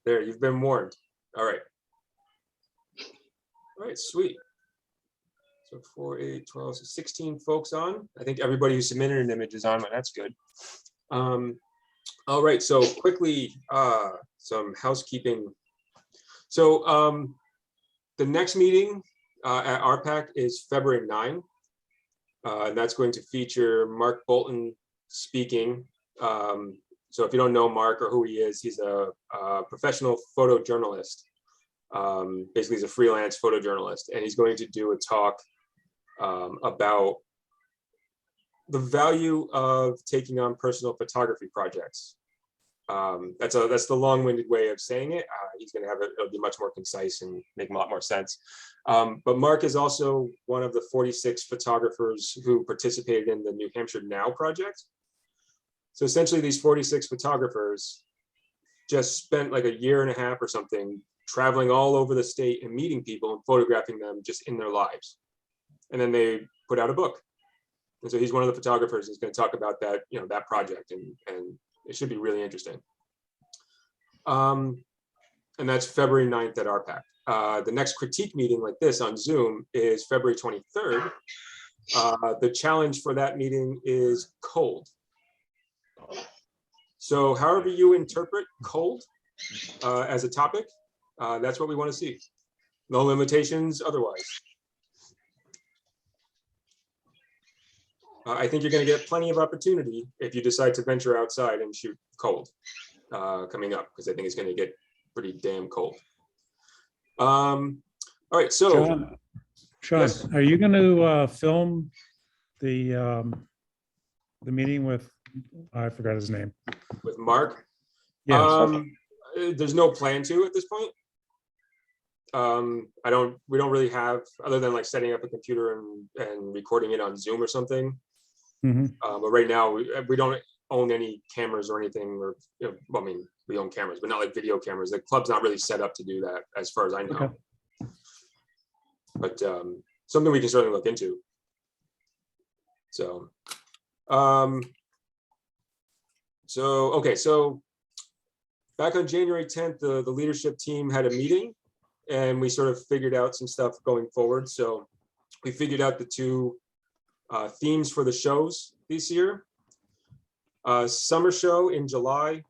There, you've been warned. All right. All right, sweet. So 4, 8, 12, so 16 folks on. I think everybody who submitted an image is on, but that's good. All right, so quickly, some housekeeping. So the next meeting at RPAC is February 9, and that's going to feature Mark Bolton speaking. So if you don't know Mark or who he is, he's a professional photojournalist. Basically, he's a freelance photojournalist, and he's going to do a talk about the value of taking on personal photography projects. That's the long-winded way of saying it. He's going to have it'll be much more concise and make a lot more sense. But Mark is also one of the 46 photographers who participated in the New Hampshire Now project. So essentially, these 46 photographers just spent like a year and a half or something traveling all over the state and meeting people and photographing them just in their lives. And then they put out a book. And so he's one of the photographers who's going to talk about that, that project, and it should be really interesting. And that's February 9th at RPAC. The next critique meeting like this on Zoom is February 23rd. The challenge for that meeting is cold. So however you interpret cold as a topic, that's what we want to see. No limitations otherwise. I think you're going to get plenty of opportunity if you decide to venture outside and shoot cold coming up, because I think it's going to get pretty damn cold. All right, so Sean, yes. Are you going to film the meeting with, I forgot his name, With Mark? yes. There's no plan to at this point. We don't really have, other than like setting up a computer and recording it on Zoom or something. Mm-hmm. But right now we don't own any cameras or anything, or I mean, we own cameras, but not like video cameras. The club's not really set up to do that, as far as I know. Okay. But something we can certainly look into. So, okay, so back on January 10th, the leadership team had a meeting, and we sort of figured out some stuff going forward. So we figured out the two themes for the shows this year. Summer show in July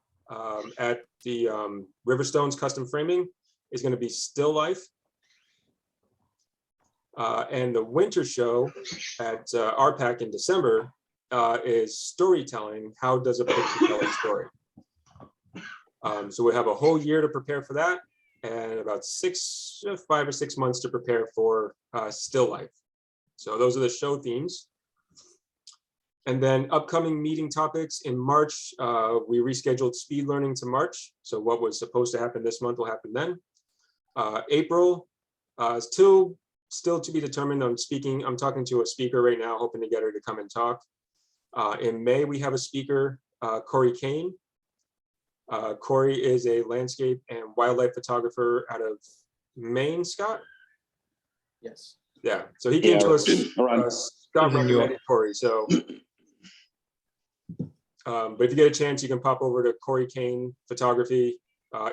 at the Riverstones Custom Framing is going to be still life. And the winter show at RPAC in December is storytelling. How does a picture tell a story? So we have a whole year to prepare for that, and about 5 or 6 months to prepare for still life. So those are the show themes. And then upcoming meeting topics in March, we rescheduled speed learning to March. So what was supposed to happen this month will happen then. April, still to be determined. I'm talking to a speaker right now, hoping to get her to come and talk. In May, we have a speaker, Corey Kane. Corey is a landscape and wildlife photographer out of Maine, Scott? Yes. Yeah, so he came to us, Scott recommended Corey, so. But if you get a chance, you can pop over to Corey Kane Photography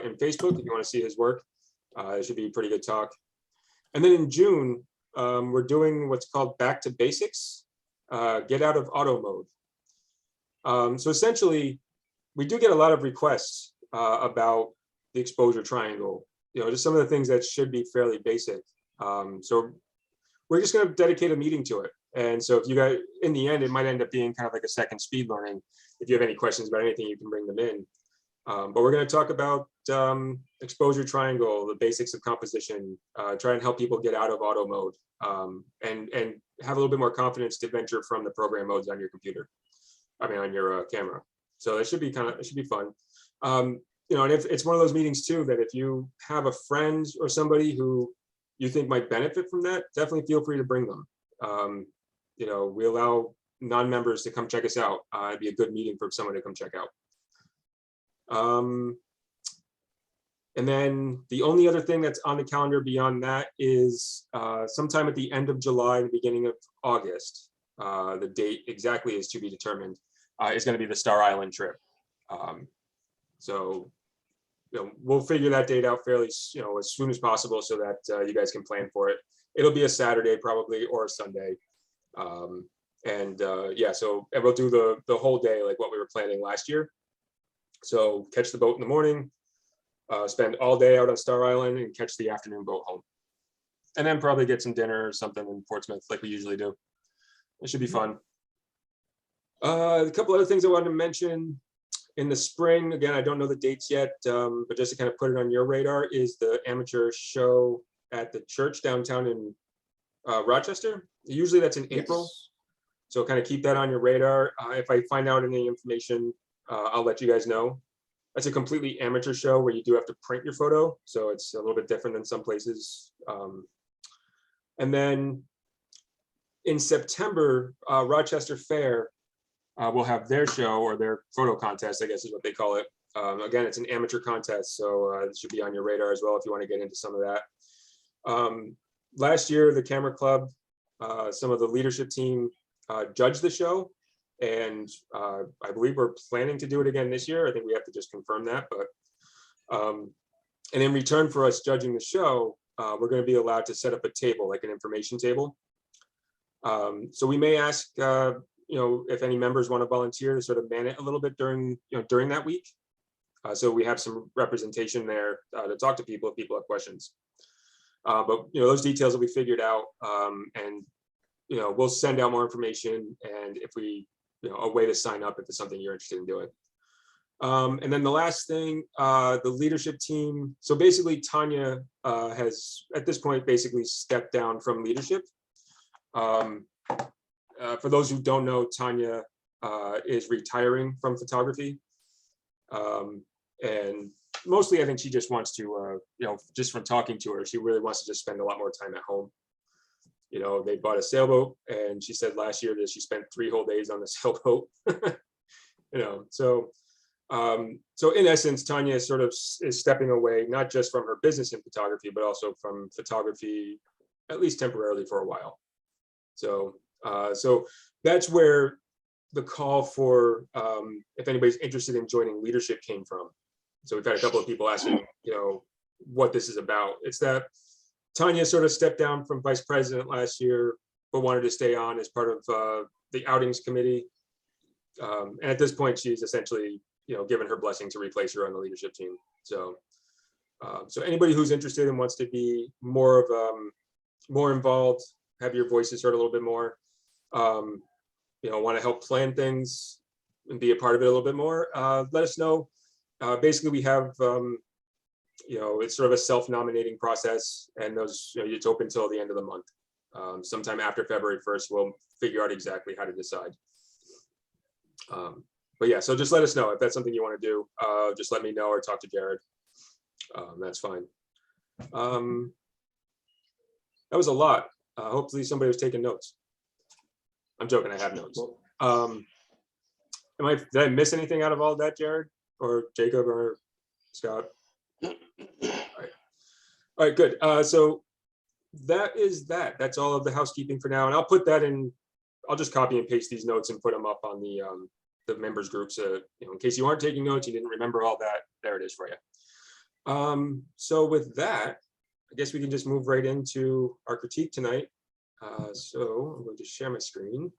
in Facebook if you want to see his work. It should be a pretty good talk. And then in June, we're doing what's called Back to Basics, Get Out of Auto Mode. So essentially, we do get a lot of requests about the exposure triangle, just some of the things that should be fairly basic. So we're just going to dedicate a meeting to it. And so if you guys, in the end, it might end up being kind of like a second speed learning. If you have any questions about anything, you can bring them in. But we're going to talk about exposure triangle, the basics of composition, try and help people get out of auto mode, and have a little bit more confidence to venture from the program modes on your computer. I mean, on your camera. So it should be fun. And it's one of those meetings too, that if you have a friend or somebody who you think might benefit from that, definitely feel free to bring them. We allow non-members to come check us out. It'd be a good meeting for someone to come check out. And then the only other thing that's on the calendar beyond that is sometime at the end of July, the beginning of August. The date exactly is to be determined. Is going to be the Star Island trip. So we'll figure that date out fairly, as soon as possible so that you guys can plan for it. It'll be a Saturday probably or a Sunday. Yeah, and we'll do the whole day like what we were planning last year. So catch the boat in the morning, spend all day out on Star Island and catch the afternoon boat home. And then probably get some dinner or something in Portsmouth like we usually do. It should be fun. A couple other things I wanted to mention. In the spring, again, I don't know the dates yet, but just to kind of put it on your radar, is the amateur show at the church downtown in Rochester. Usually that's in April. Yes. So kind of keep that on your radar. If I find out any information, I'll let you guys know. That's a completely amateur show where you do have to print your photo. So it's a little bit different than some places. And then in September, Rochester Fair will have their show or their photo contest, I guess is what they call it. Again, it's an amateur contest, so it should be on your radar as well if you want to get into some of that. Last year, the Camera Club, some of the leadership team judged the show, and I believe we're planning to do it again this year. I think we have to just confirm that, but and in return for us judging the show, we're going to be allowed to set up a table, like an information table. So we may ask if any members want to volunteer to sort of man it a little bit during that week. So we have some representation there to talk to people if people have questions. But those details will be figured out, and we'll send out more information, and if we a way to sign up if it's something you're interested in doing. And then the last thing, the leadership team. So basically Tanya has at this point basically stepped down from leadership. For those who don't know, Tanya is retiring from photography. And mostly I think she just wants to, just from talking to her, she really wants to just spend a lot more time at home. They bought a sailboat, and she said last year that she spent 3 whole days on the sailboat. So in essence, Tanya sort of is stepping away, not just from her business in photography, but also from photography, at least temporarily for a while. So that's where the call for if anybody's interested in joining leadership came from. So we've had a couple of people asking, what this is about. It's that Tanya sort of stepped down from vice president last year, but wanted to stay on as part of the outings committee. And at this point, she's essentially, given her blessing to replace her on the leadership team. So anybody who's interested and wants to be more involved, have your voices heard a little bit more, want to help plan things and be a part of it a little bit more, let us know. Basically, we have, it's sort of a self-nominating process, and those, it's open till the end of the month. Sometime after February 1st, we'll figure out exactly how to decide. But yeah, so just let us know if that's something you want to do. Just let me know or talk to Jared. That's fine. That was a lot. Hopefully somebody was taking notes. I'm joking, I have notes. Did I miss anything out of all that, Jared or Jacob or Scott? All right, good. So that's all of the housekeeping for now. And I'll put that in, I'll just copy and paste these notes and put them up on the members groups. In case you aren't taking notes, you didn't remember all that, there it is for you. So with that, I guess we can just move right into our critique tonight. So I'm going to share my screen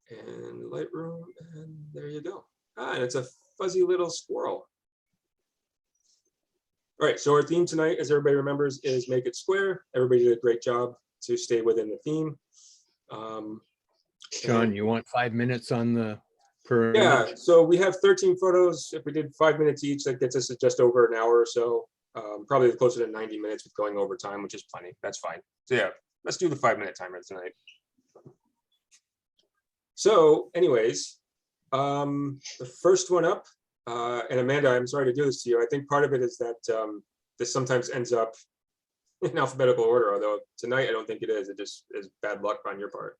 and Lightroom, and there you go. And it's a fuzzy little squirrel. All right, so our theme tonight, as everybody remembers, is Make It Square. Everybody did a great job to stay within the theme. Sean, you want 5 minutes on the per Yeah, image? so we have 13 photos. If we did 5 minutes each, that gets us to just over an hour or so. Probably closer to 90 minutes with going over time, which is plenty. That's fine. So yeah, let's do the 5-minute timer tonight. So anyways, the first one up, and Amanda, I'm sorry to do this to you. I think part of it is that this sometimes ends up in alphabetical order, although tonight I don't think it is. It just is bad luck on your part.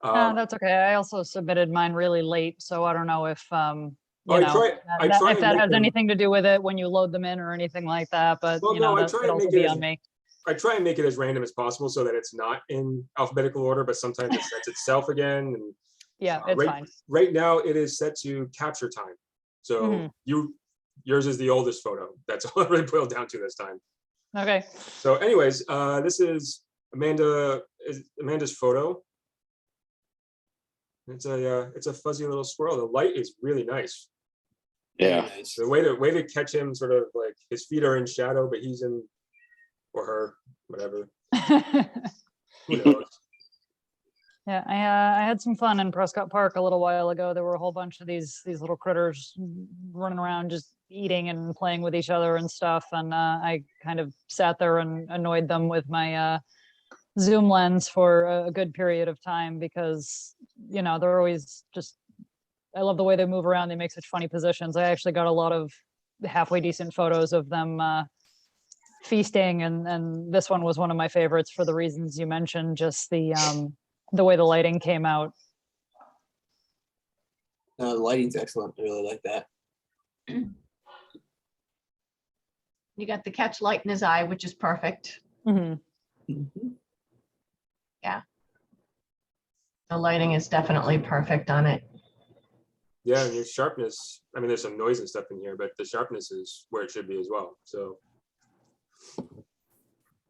That's okay. I also submitted mine really late, so I don't know if I try if and that make has them- anything to do with it when you load them in or anything like that. But Well, no, I that try could and also make be it on me. I try and make it as random as possible so that it's not in alphabetical order, but sometimes it sets itself again. And Yeah, it's fine. right now it is set to capture time. So yours is the oldest photo. That's all it really boiled down to this time. Okay. So anyways, this is Amanda's photo. It's a fuzzy little squirrel. The light is really nice. Yeah. Nice. The way to catch him, sort of like his feet are in shadow, but he's in, or her, whatever. Who knows? Yeah, I had some fun in Prescott Park a little while ago. There were a whole bunch of these little critters running around, just eating and playing with each other and stuff. And I kind of sat there and annoyed them with my zoom lens for a good period of time because, you know, they're always just, I love the way they move around. They make such funny positions. I actually got a lot of halfway decent photos of them feasting, and this one was one of my favorites for the reasons you mentioned, just the way the lighting came out. The lighting's excellent. I really like that. You got the catch light in his eye, which is perfect. Mhm. Mhm. The lighting is definitely perfect on it. Yeah, and your sharpness, I mean, there's some noise and stuff in here, but the sharpness is where it should be as well. So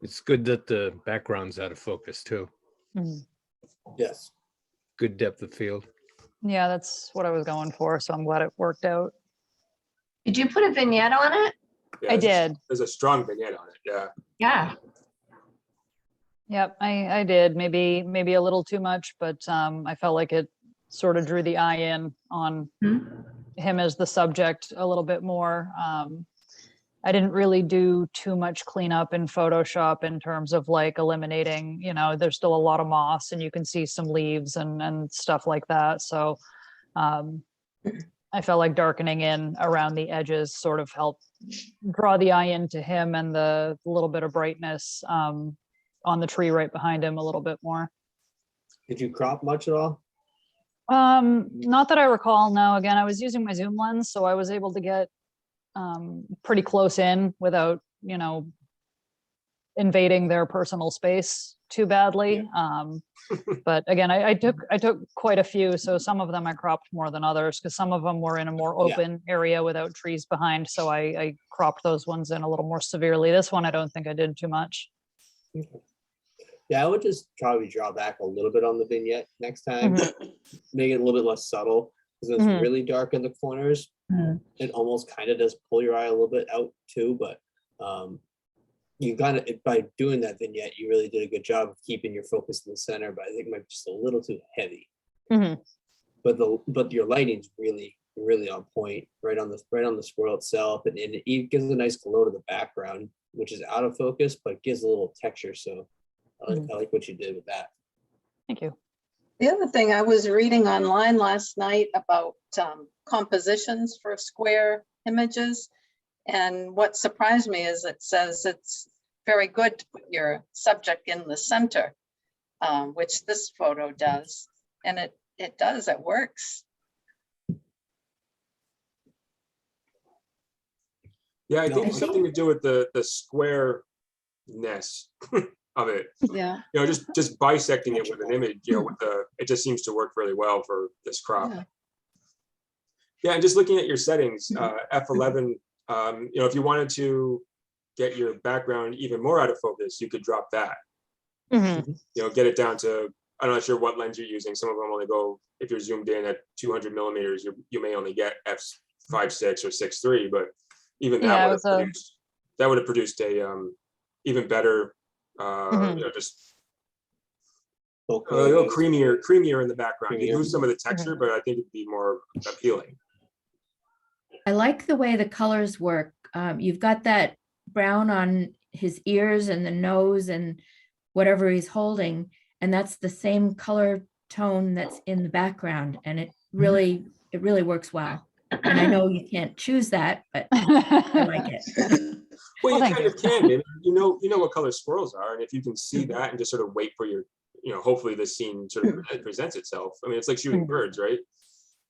It's good that the background's out of focus too. Mhm. Yes. Good depth of field. Yeah, that's what I was going for, so I'm glad it worked out. Did you put a vignette on it? yeah, I did. There's a strong vignette on it. Yeah. Yeah. Yep, I did. Maybe a little too much, but I felt like it sort of drew the eye in on him as the subject a little bit more. I didn't really do too much cleanup in Photoshop in terms of like eliminating, you know, there's still a lot of moss and you can see some leaves and stuff like that. So I felt like darkening in around the edges sort of helped draw the eye into him and the little bit of brightness on the tree right behind him a little bit more. Did you crop much at all? Not that I recall. No, again, I was using my zoom lens, so I was able to get pretty close in without, you know, invading their personal space too badly. But again, I took quite a few, so some of them I cropped more than others because some of them were in a more open area without trees behind, so I cropped those ones in a little more severely. This one I don't think I did too much. Yeah, I would just probably draw back a little bit on the vignette next time, make it a little bit less subtle because it's Mhm. really dark in the corners. It almost kind of does pull your eye a little bit out too, but you kind of, by doing that vignette, you really did a good job of keeping your focus in the center, but I think it might be just a little too heavy. Mhm. But your lighting's really on point, right on the squirrel itself, and it gives a nice glow to the background, which is out of focus, but gives a little texture. So I like what you did with that. Thank you. The other thing, I was reading online last night about compositions for square images. And what surprised me is it says it's very good to put your subject in the center, which this photo does. And it does, it works. Yeah, I No, think it's I something to do with the squareness of it. Yeah. You know, just bisecting it with an image, you know, it just seems to work really well for this crop. Yeah. Yeah, and just looking at your settings, F11, you know, if you wanted to get your background even more out of focus, you could drop that. Mhm. You know, get it down to, I'm not sure what lens you're using. Some of them only go, if you're zoomed in at 200 millimeters, you may only get f5.6 or 6.3, but even that Yeah, would have produced a even better, you know, just a little creamier in the background. You lose some of the texture, but I think it'd be more appealing. I like the way the colors work. You've got that brown on his ears and the nose and whatever he's holding, and that's the same color tone that's in the background, and it really works well. And I know you can't choose that, but I like it. Well, you thank kind of can. Maybe. You know what color squirrels are, and if you can see that and just sort of wait for your, you know, hopefully this scene sort of presents itself. I mean, it's like shooting birds, right?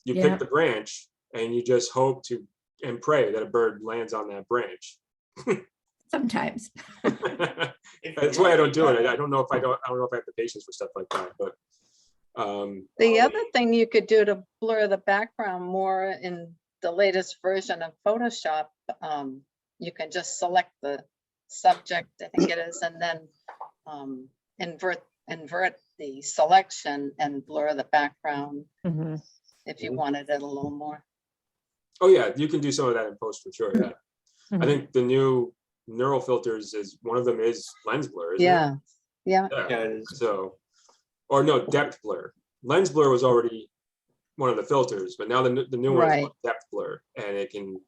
You Yeah. pick the branch and you just hope to and pray that a bird lands on that branch. Sometimes. That's why I don't do it. I don't know if I have the patience for stuff like that, but The other thing you could do to blur the background more in the latest version of Photoshop, you can just select the subject, I think it is, and then invert the selection and blur the background Mhm. if you wanted it a little more. Oh yeah, you can do some of that in post for sure. Yeah, I Mhm. think the new neural filters is one of them is lens blur. Isn't Yeah, yeah, It? Yeah, it is. So, or no, depth blur. Lens blur was already one of the filters, but now the new one is Right. called depth blur, and it can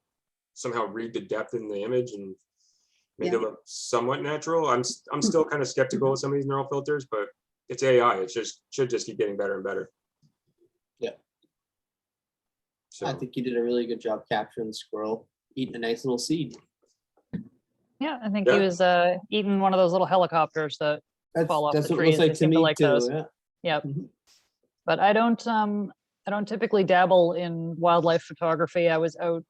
somehow read the depth in the image and make Yeah. it look somewhat natural. I'm still kind of skeptical of some of these neural filters, but it's AI. It should just keep getting better and better. Yeah. So I think you did a really good job capturing the squirrel eating a nice little seed. Yeah, I think Yeah. he was eating one of those little helicopters that fall off That's the what it looks trees. They like to seem to me like too. those. Yeah. Yep. Mhm. But I don't typically dabble in wildlife photography. I was out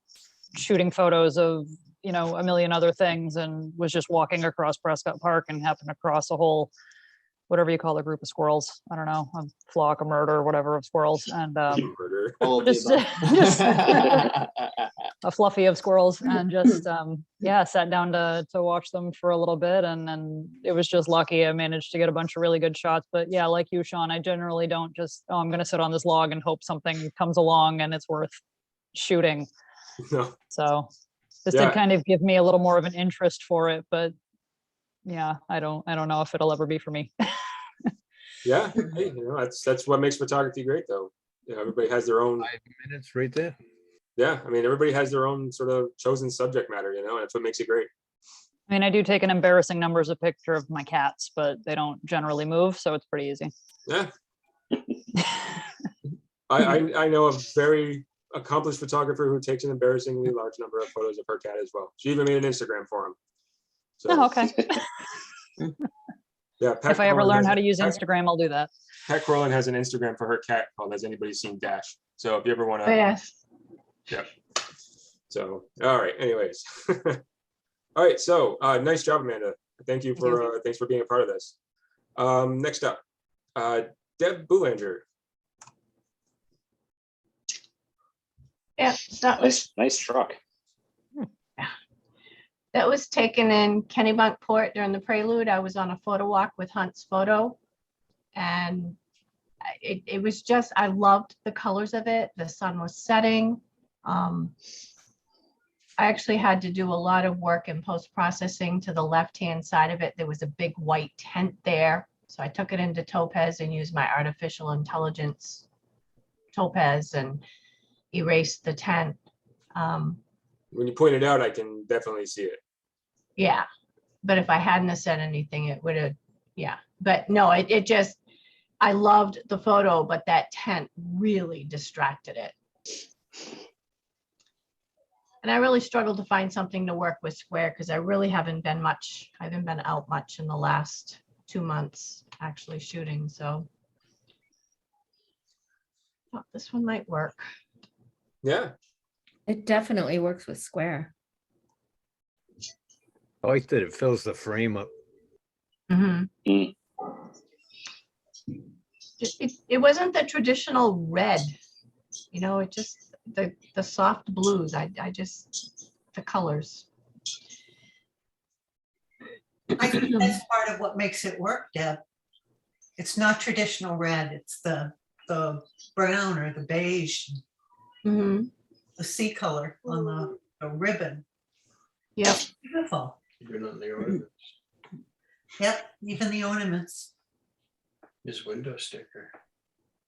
shooting photos of, a million other things and was just walking across Prescott Park and happened across a whole, whatever you call a group of squirrels. I don't know, a flock, a murder, whatever of squirrels. And murder. All of the just, above. just a fluffy of squirrels and just, sat down to watch them for a little bit. And it was just lucky I managed to get a bunch of really good shots. But yeah, like you, Sean, I generally don't just, I'm going to sit on this log and hope something comes along and it's worth shooting. No. So this Yeah. did kind of give me a little more of an interest for it, but yeah, I don't know if it'll ever be for me. Yeah, hey, that's what makes photography great, though. Everybody has their own. 5 minutes right there. Yeah, I mean, everybody has their own sort of chosen subject matter. And that's what makes it great. I mean, I do take an embarrassing numbers a picture of my cats, but they don't generally move, so it's pretty easy. Yeah, I know a very accomplished photographer who takes an embarrassingly large number of photos of her cat as well. She even made an Instagram for him. So Oh, okay. yeah, Pat If I ever Corlin learn has how a- to use Pat- Instagram, I'll do that. Pat Corlin has an Instagram for her cat called "Has Anybody Seen Dash?" So if you ever want Oh, to, yes. yeah. So all right. Anyways, all right. So nice job, Amanda. Thank you for thanks for being a part of this. Next up, Deb Boulanger. Yeah, that was Nice truck. taken in Kennebunkport during the prelude. I was on a photo walk with Hunt's Photo, and it was just, I loved the colors of it. The sun was setting. I actually had to do a lot of work in post-processing to the left-hand side of it. There was a big white tent there. So I took it into Topaz and used my artificial intelligence Topaz and erased the tent. When you point it out, I can definitely see it. Yeah, but if I hadn't have said anything, it would have, yeah. But no, it just, I loved the photo, but that tent really distracted it. And I really struggled to find something to work with Square because I really haven't been out much in the last 2 months actually shooting, so. Thought this one might work. Yeah. It definitely works with Square. I like that it fills the frame up. Mhm. It wasn't the traditional red, it just, the soft blues, I just, the colors. I think that's part of what makes it work, Deb. It's not traditional red, it's the brown or the beige, Mhm. the sea color on the ribbon. Yep. Beautiful. Even on the ornaments. Yep, even the ornaments. His window sticker.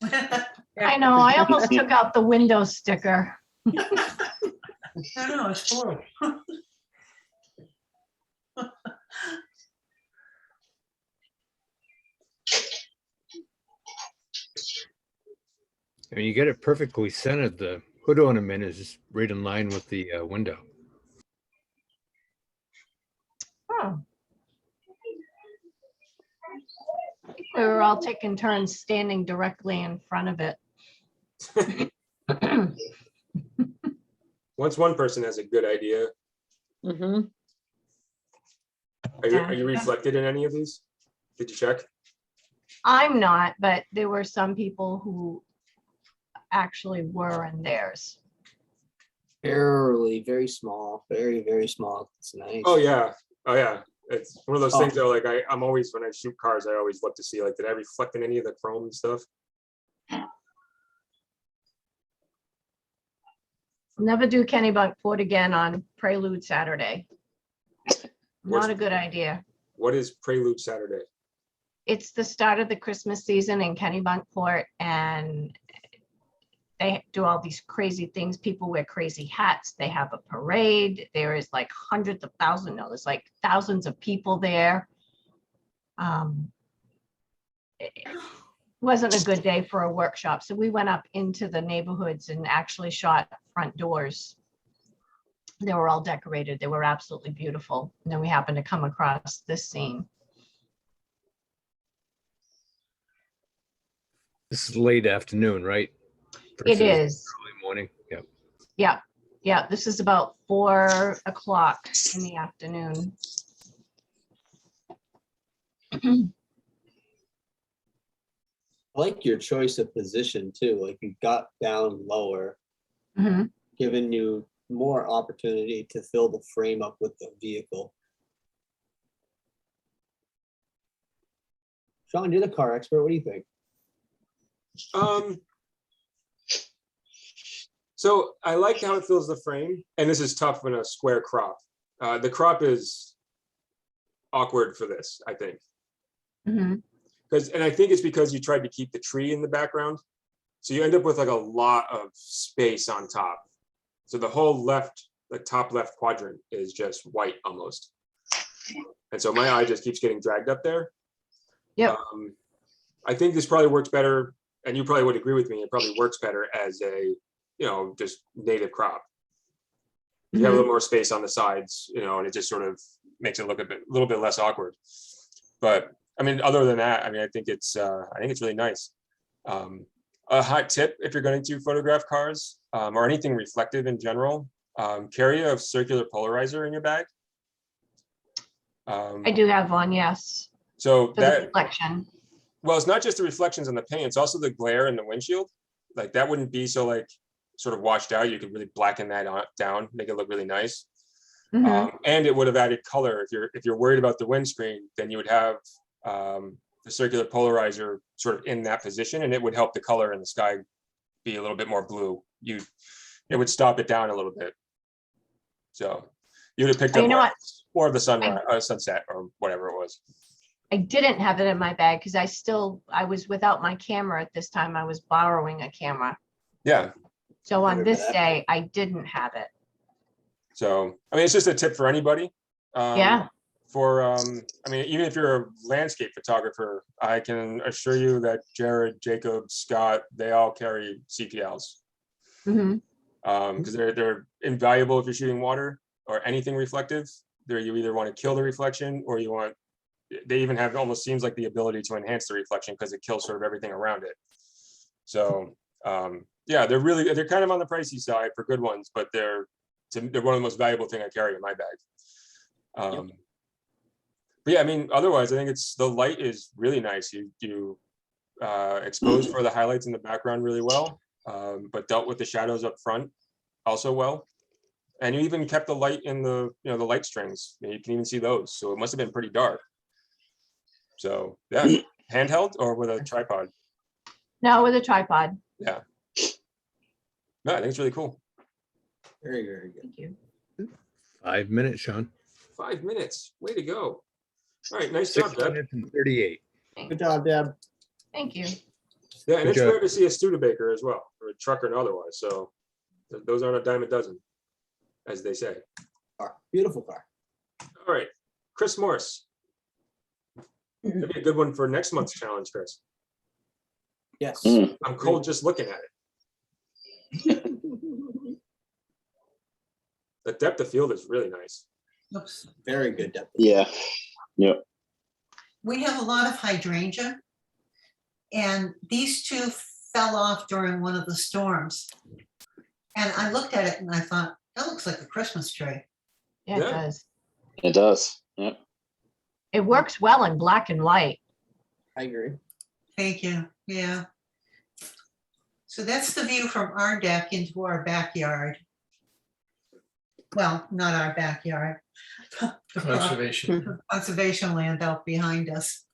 I know, I almost took out the window sticker. I know, it's cool. I mean, you get it perfectly centered. The hood ornament is right in line with the window. Oh. We were all taking turns standing directly in front of it. Once one person has a good idea, Mhm. are you reflected in any of these? Did you check? I'm not, but there were some people who actually were in theirs. Barely, very small, very, very small. It's nice. Oh, yeah. Oh, yeah. It's one of those Oh. things though, like I'm always, when I shoot cars, I always look to see, like, did I reflect in any of the chrome and stuff? Never do Kennebunkport again on Prelude Saturday. What's- Not a good idea. What is Prelude Saturday? It's the start of the Christmas season in Kennebunkport, and they do all these crazy things. People wear crazy hats. They have a parade. There is like hundreds of thousands, no, there's like thousands of people there. It wasn't a good day for a workshop. So we went up into the neighborhoods and actually shot front doors. They were all decorated. They were absolutely beautiful. And then we happened to come across this scene. This is late afternoon, right? It Versus is. Early morning. Yep. Yeah. Yeah. This is about 4 o'clock in the afternoon. I like your choice of position too. Like you got down lower, Mhm. giving you more opportunity to fill the frame up with the vehicle. Sean, you're the car expert. What do you think? So I like how it fills the frame, and this is tough in a square crop. The crop is awkward for this, I think. Mhm. And I think it's because you tried to keep the tree in the background. So you end up with like a lot of space on top. So the whole left, the top left quadrant is just white almost. And so my eye just keeps getting dragged up there. Yep. I think this probably works better, and you probably would agree with me, it probably works better as a, just native crop. You have a little more space on the sides, and it just sort of makes it look a little bit less awkward. But I mean, other than that, I mean, I think it's really nice. A hot tip, if you're going to photograph cars or anything reflective in general, carry a circular polarizer in your bag. I do have one, yes, So for the that, reflection. well, it's not just the reflections on the paint, it's also the glare in the windshield. Like that wouldn't be so like sort of washed out. You could really blacken that down, make it look really nice. Mhm. And it would have added color. If you're worried about the windscreen, then you would have the circular polarizer sort of in that position, and it would help the color in the sky be a little bit more blue. It would stop it down a little bit. So you would have picked Oh, up you know what? more of the sunset or whatever it was. I didn't have it in my bag because I was without my camera at this time. I was borrowing a camera. Yeah. So on Remember this that. day, I didn't have it. So I mean, it's just a tip for anybody. Yeah. I mean, even if you're a landscape photographer, I can assure you that Jared, Jacob, Scott, they all carry CPLs. Mhm. Because they're invaluable if you're shooting water or anything reflective. You either want to kill the reflection or they even have, almost seems like the ability to enhance the reflection because it kills sort of everything around it. So yeah, they're kind of on the pricey side for good ones, but they're one of the most valuable thing I carry in my bag. But yeah, I mean, otherwise, I think the light is really nice. You exposed for the highlights in the background really well, but dealt with the shadows up front also well. And you even kept the light in the light strings. You can even see those. So it must have been pretty dark. So yeah, handheld or with a tripod? No, with a tripod. Yeah. No, I think it's really cool. Very, very good. Thank you. 5 minutes, Sean. 5 minutes. Way to go. All right, nice 6 job, Deb. minutes and 38. Good job, Deb. Thank you. Yeah, and Good it's job. rare to see a Studebaker as well, or a trucker and otherwise. So those aren't a dime a dozen, as they say. Car. Beautiful car. All right, Chris Morris. That'd be a good one for next month's challenge, Chris. Yes. I'm cold just looking at it. The depth of field is really nice. Oops. Very good depth. Yeah. Yep. We have a lot of hydrangea. And these two fell off during one of the storms. And I looked at it and I thought, that looks like a Christmas tree. Yeah, Yeah. it does. It does. Yep. It works well in black and white. I agree. Thank you. Yeah. So that's the view from our deck into our backyard. well, not our backyard. Conservation. Conservation land out behind us.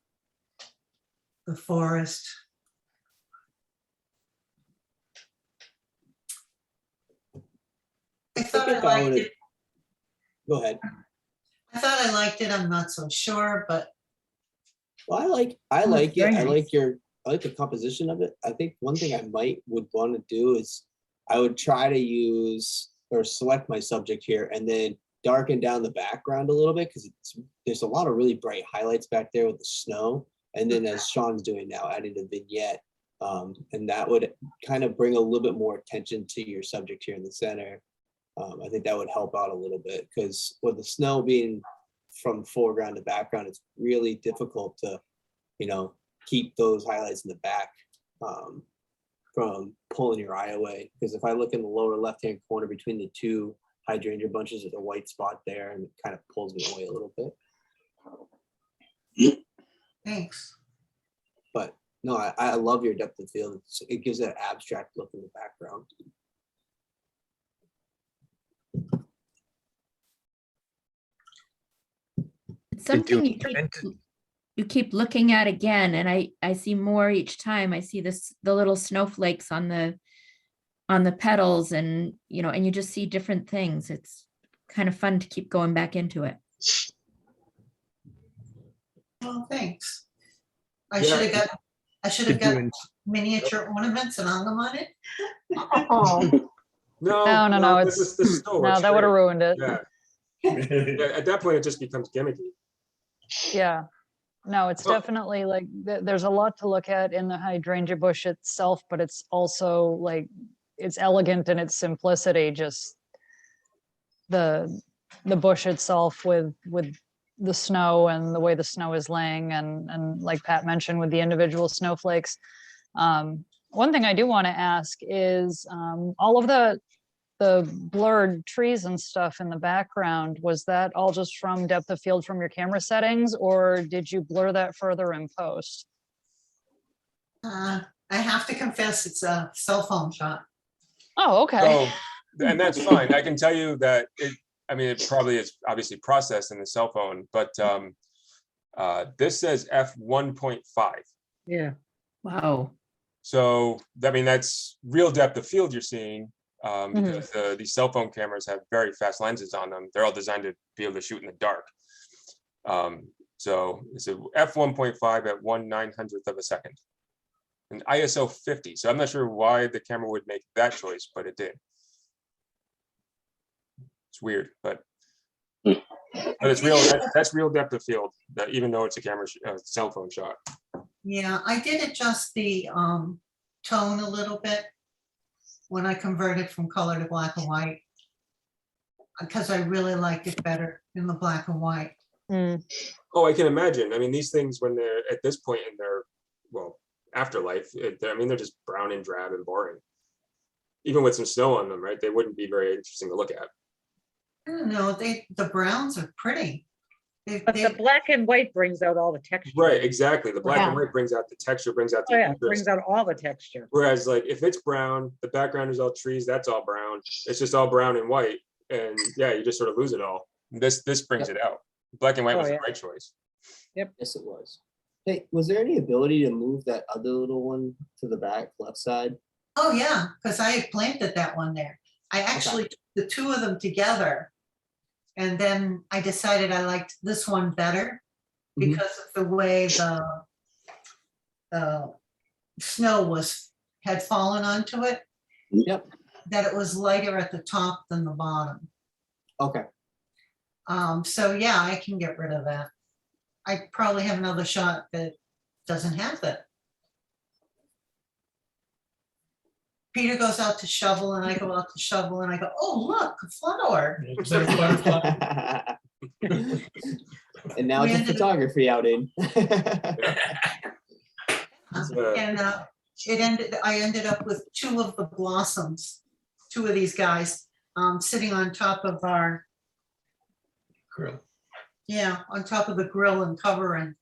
The forest. I thought I think I liked would've- it. Go ahead. I thought I liked it. I'm not so sure, but Well, I like it's it. very I nice. like the composition of it. I think one thing I would want to do is I would try to use or select my subject here and then darken down the background a little bit because there's a lot of really bright highlights back there with the snow. And then as Sean's doing now, adding a vignette. And that would kind of bring a little bit more attention to your subject here in the center. I think that would help out a little bit because with the snow being from foreground to background, it's really difficult to, keep those highlights in the back from pulling your eye away. Because if I look in the lower left-hand corner between the two hydrangea bunches, there's a white spot there and it kind of pulls me away a little bit. thanks. But no, I love your depth of field. It gives that abstract look in the background. It's Did you something intend you keep looking at again, and I see more each time. I see the little snowflakes on the petals, and and you just see different things. It's kind of fun to keep going back into it. Well, thanks. I Yeah. should have Did you got in- miniature ornaments and hung them on it. Oh, No, this is it's, the snow no, looks that would have great. ruined it. Yeah. Yeah, at that point, it just becomes gimmicky. Yeah. No, it's Oh. definitely like, there's a lot to look at in the hydrangea bush itself, but it's also like, it's elegant in its simplicity, just the bush itself with the snow and the way the snow is laying and like Pat mentioned with the individual snowflakes. One thing I do want to ask is all of the blurred trees and stuff in the background, was that all just from depth of field from your camera settings, or did you blur that further in post? I have to confess, it's a cell phone shot. Oh, okay. So, and that's fine. I can tell you that it probably is obviously processed in the cell phone, but this says f1.5. Yeah. Wow. So, that's real depth of field you're seeing. Because these cell phone cameras have very fast lenses on them. They're all designed to be able to shoot in the dark. So it's a f1.5 at 1/900th of a second. And ISO 50. So I'm not sure why the camera would make that choice, but it did. It's weird, but it's real. That's real depth of field. That even though it's a camera cell phone shot. Yeah, I did adjust the tone a little bit when I converted from color to black and white, because I really liked it better in the black and white. Oh, I can imagine. These things, when they're at this point in their, afterlife, they're just brown and drab and boring. Even with some snow on them, right? They wouldn't be very interesting to look at. I don't know, the browns are pretty. But the black and white brings out all the texture. Right, exactly. The black and Yeah. white brings out the texture, brings out Oh the yeah, interest. brings out all the texture. Whereas like if it's brown, the background is all trees, that's all brown. It's just all brown and white. And yeah, you just sort of lose it all. This brings it out. Black and white Oh, was the yeah. right choice. Yes, it was. Hey, was there any ability to move that other little one to the back left side? Oh, yeah, because I had planted that one there. I actually took the two of them together. And then I decided I liked this one better because of the way the snow had fallen onto it. Yep. That it was lighter at the top than the bottom. Okay. So yeah, I can get rid of that. I probably have another shot that doesn't have that. Peter goes out to shovel and I go out to shovel and I go, oh, look, a flower. And now it's a photography outing. And I ended up with two of the blossoms, two of these guys sitting on top of our Grill. Yeah, on top of the grill and covering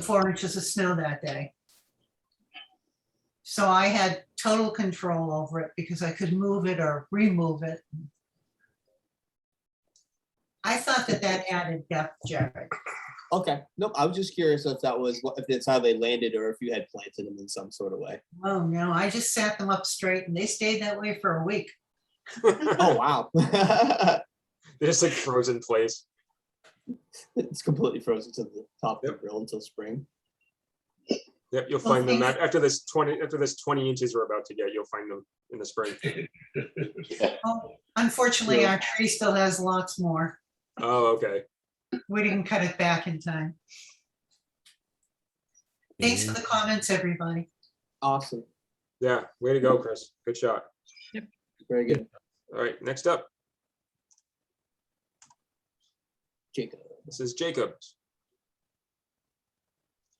4 inches of snow that day. So I had total control over it because I could move it or remove it. thought that added depth, Jared. Okay, nope, I was just curious if that was, if it's how they landed or if you had planted them in some sort of way. Oh, no, I just sat them up straight and they stayed that way for a week. Oh, wow. They're just like frozen place. It's completely frozen to the top of the grill until spring. Yep, you'll Well, find them thanks. after this 20 inches we're about to get, you'll find them in the spring. Oh, unfortunately, our tree still has lots more. Oh, okay. We didn't cut it back in time. Thanks for the comments, everybody. Awesome, Yeah, way to go, Chris. Good shot. very good. All right, next up, Jacob. this is Jacob.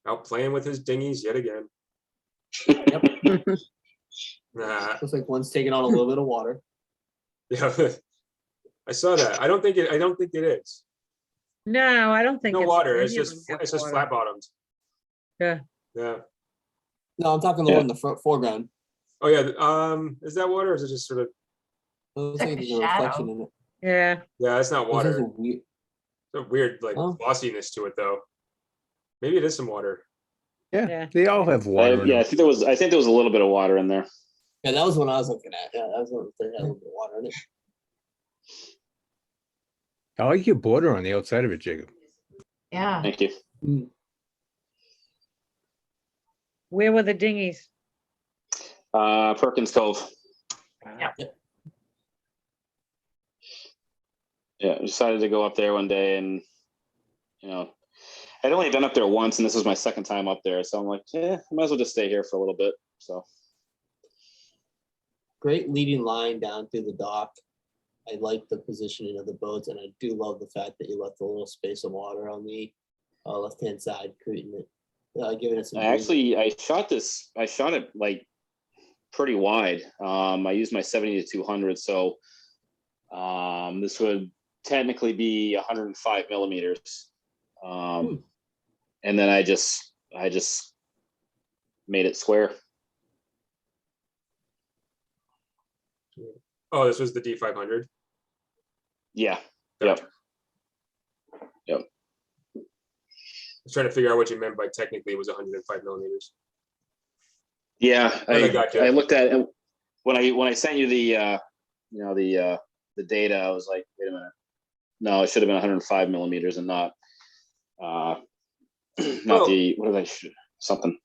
Out playing with his dinghies yet again. Nah, Looks like one's taking on a little bit of water. yeah, I saw that. I don't think it is. No, I don't think. No it's- water. any It's of just them have water. flat bottomed. Yeah. Yeah. No, I'm talking the one in the foreground. Oh yeah. Is that water or is it just sort of? It looks Like like a there's a reflection in it. Yeah, Yeah, it's not This is water. a weird- It's a weird like Oh. glossiness to it though. Maybe it is some water. Yeah, Yeah. they all have water. in Yeah, I them. think there was a little bit of water in there. Yeah, that was what I was looking at. Yeah, that was what they had a little bit of water in it. I like your border on the outside of it, Jacob. Yeah. Thank you. where were the dinghies? Perkins Cove. Yeah, decided to go up there one day, and I'd only been up there once, and this was my second time up there, so I'm like, I might as well just stay here for a little bit. So Great leading line down through the dock. I like the positioning of the boats, and I do love the fact that you left a little space of water on the left-hand side, creating it, giving it some. I shot it like pretty wide. I used my 70 to 200, so this would technically be 105 millimeters. And then I just made it square. Oh, this was the D500. Yeah. Gotcha. Yep. I was trying to figure out what you meant by technically it was 105 millimeters. Yeah, I got you. I looked at it when I sent you the the data. I was like, wait a minute, no, it should have been 105 millimeters and not not the what did I shoot something.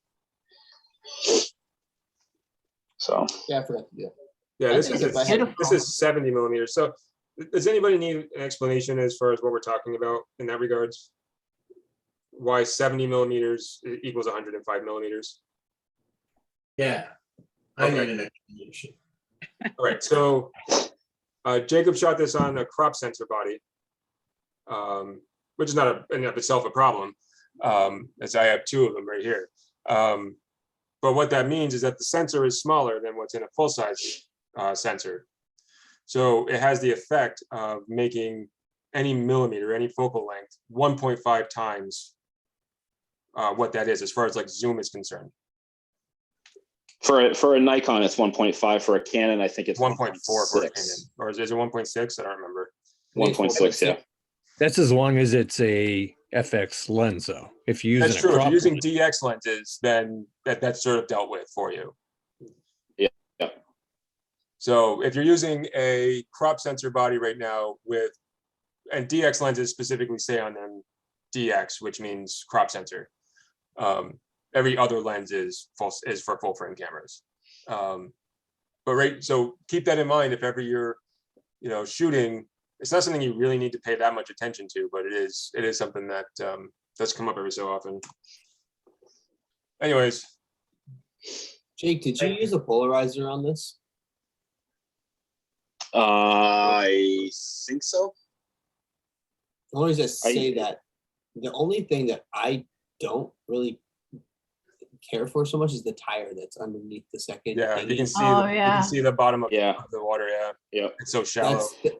So Yeah, I forgot to do that. Yeah, this think is if I had- this is 70 millimeters. So does anybody need an explanation as far as what we're talking about in that regards? Why 70 millimeters equals 105 millimeters? Yeah, I Okay. need an explanation. All right, so Jacob shot this on a crop sensor body, which is not in and of itself a problem, as I have two of them right here. But what that means is that the sensor is smaller than what's in a full-size sensor. So it has the effect of making any millimeter, any focal length, 1.5 times what that is as far as like zoom is concerned. for a Nikon, it's 1.5. For a Canon, I think it's 1.4 for a Canon, 1.6. or is it 1.6? I don't remember. 1.6, yeah. That's as long as it's a FX lens, though. If you're That's using true. a If crop you're using lens. DX lenses, then that's sort of dealt with for you. Yeah. So if you're using a crop sensor body right now and DX lenses specifically say on them DX, which means crop sensor. Every other lens is for full frame cameras. So keep that in mind if ever you're, shooting. It's not something you really need to pay that much attention to, but it is something that does come up every so often. Anyways, Jake, did you use a polarizer on this? I think so. I always just say that the only thing that I don't really care for so much is the tire that's underneath the second. yeah, you thingy. can see Oh, you yeah. can see the bottom of Yeah. the water. Yeah, Yeah. it's so shallow. That's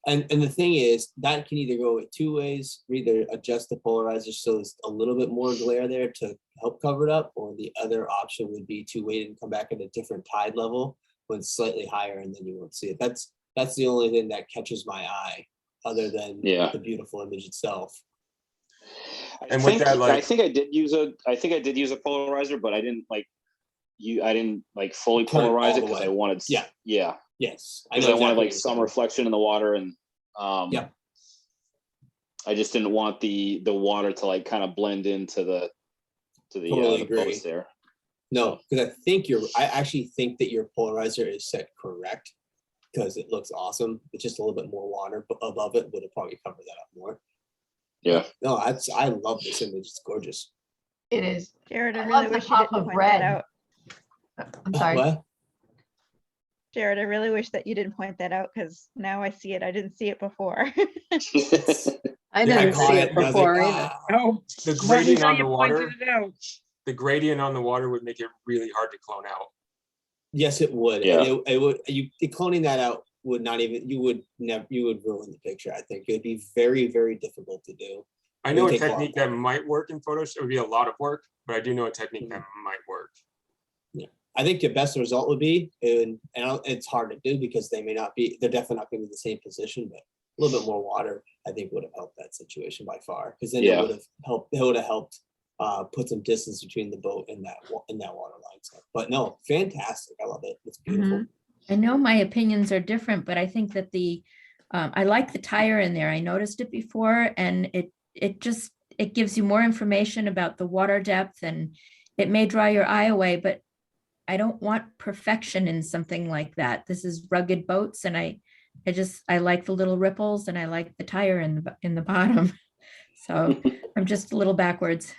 and the thing is that can either go with two ways. We either adjust the polarizer so there's a little bit more glare there to help cover it up, or the other option would be to wait and come back at a different tide level when it's slightly higher, and then you won't see it. That's the only thing that catches my eye other than Yeah. the beautiful image itself. And with that, like- I think I did use a polarizer, but I didn't like fully Turn it all polarize it the because way. I wanted Yeah. yeah Yes, because know I wanted exactly like what you're some saying. reflection in the water, and Yeah. I just didn't want the water to like kind of blend into the Totally the agree. post there. No, because I actually think that your polarizer is set correct because it looks awesome. It's just a little bit more water above it would have probably covered that up more. Yeah. No, I love this image. It's gorgeous. It is. Jared, I I really love the wish you pop didn't of point red. that out. I'm sorry. What? Jared, I really wish that you didn't point that out because now I see it. I didn't see it before. I I didn't caught see it it and I was like, before either. "Ah." Oh, The but gradient now on you the pointed water, it out. the gradient on the water would make it really hard to clone out. Yes, it would. Yeah. And it would. Cloning that out would not even. You would ruin the picture. I think it would be very, very difficult to do. I It know would a take a lot technique of that might work in Photoshop. It would be a lot of work, but I do know a technique that might work. I think the best result would be, it's hard to do because they may not be. They're definitely not going to be the same position, but a little bit more water, I think, would have helped that situation by far. Because then it would have helped. It would have helped put some distance between the boat and that water line. So, but no, fantastic. I love it. It's beautiful. I know my opinions are different, but I think that I like the tire in there. I noticed it before, and it gives you more information about the water depth, and it may draw your eye away, but I don't want perfection in something like that. This is rugged boats, and I like the little ripples, and I like the tire in the bottom. So I'm just a little backwards.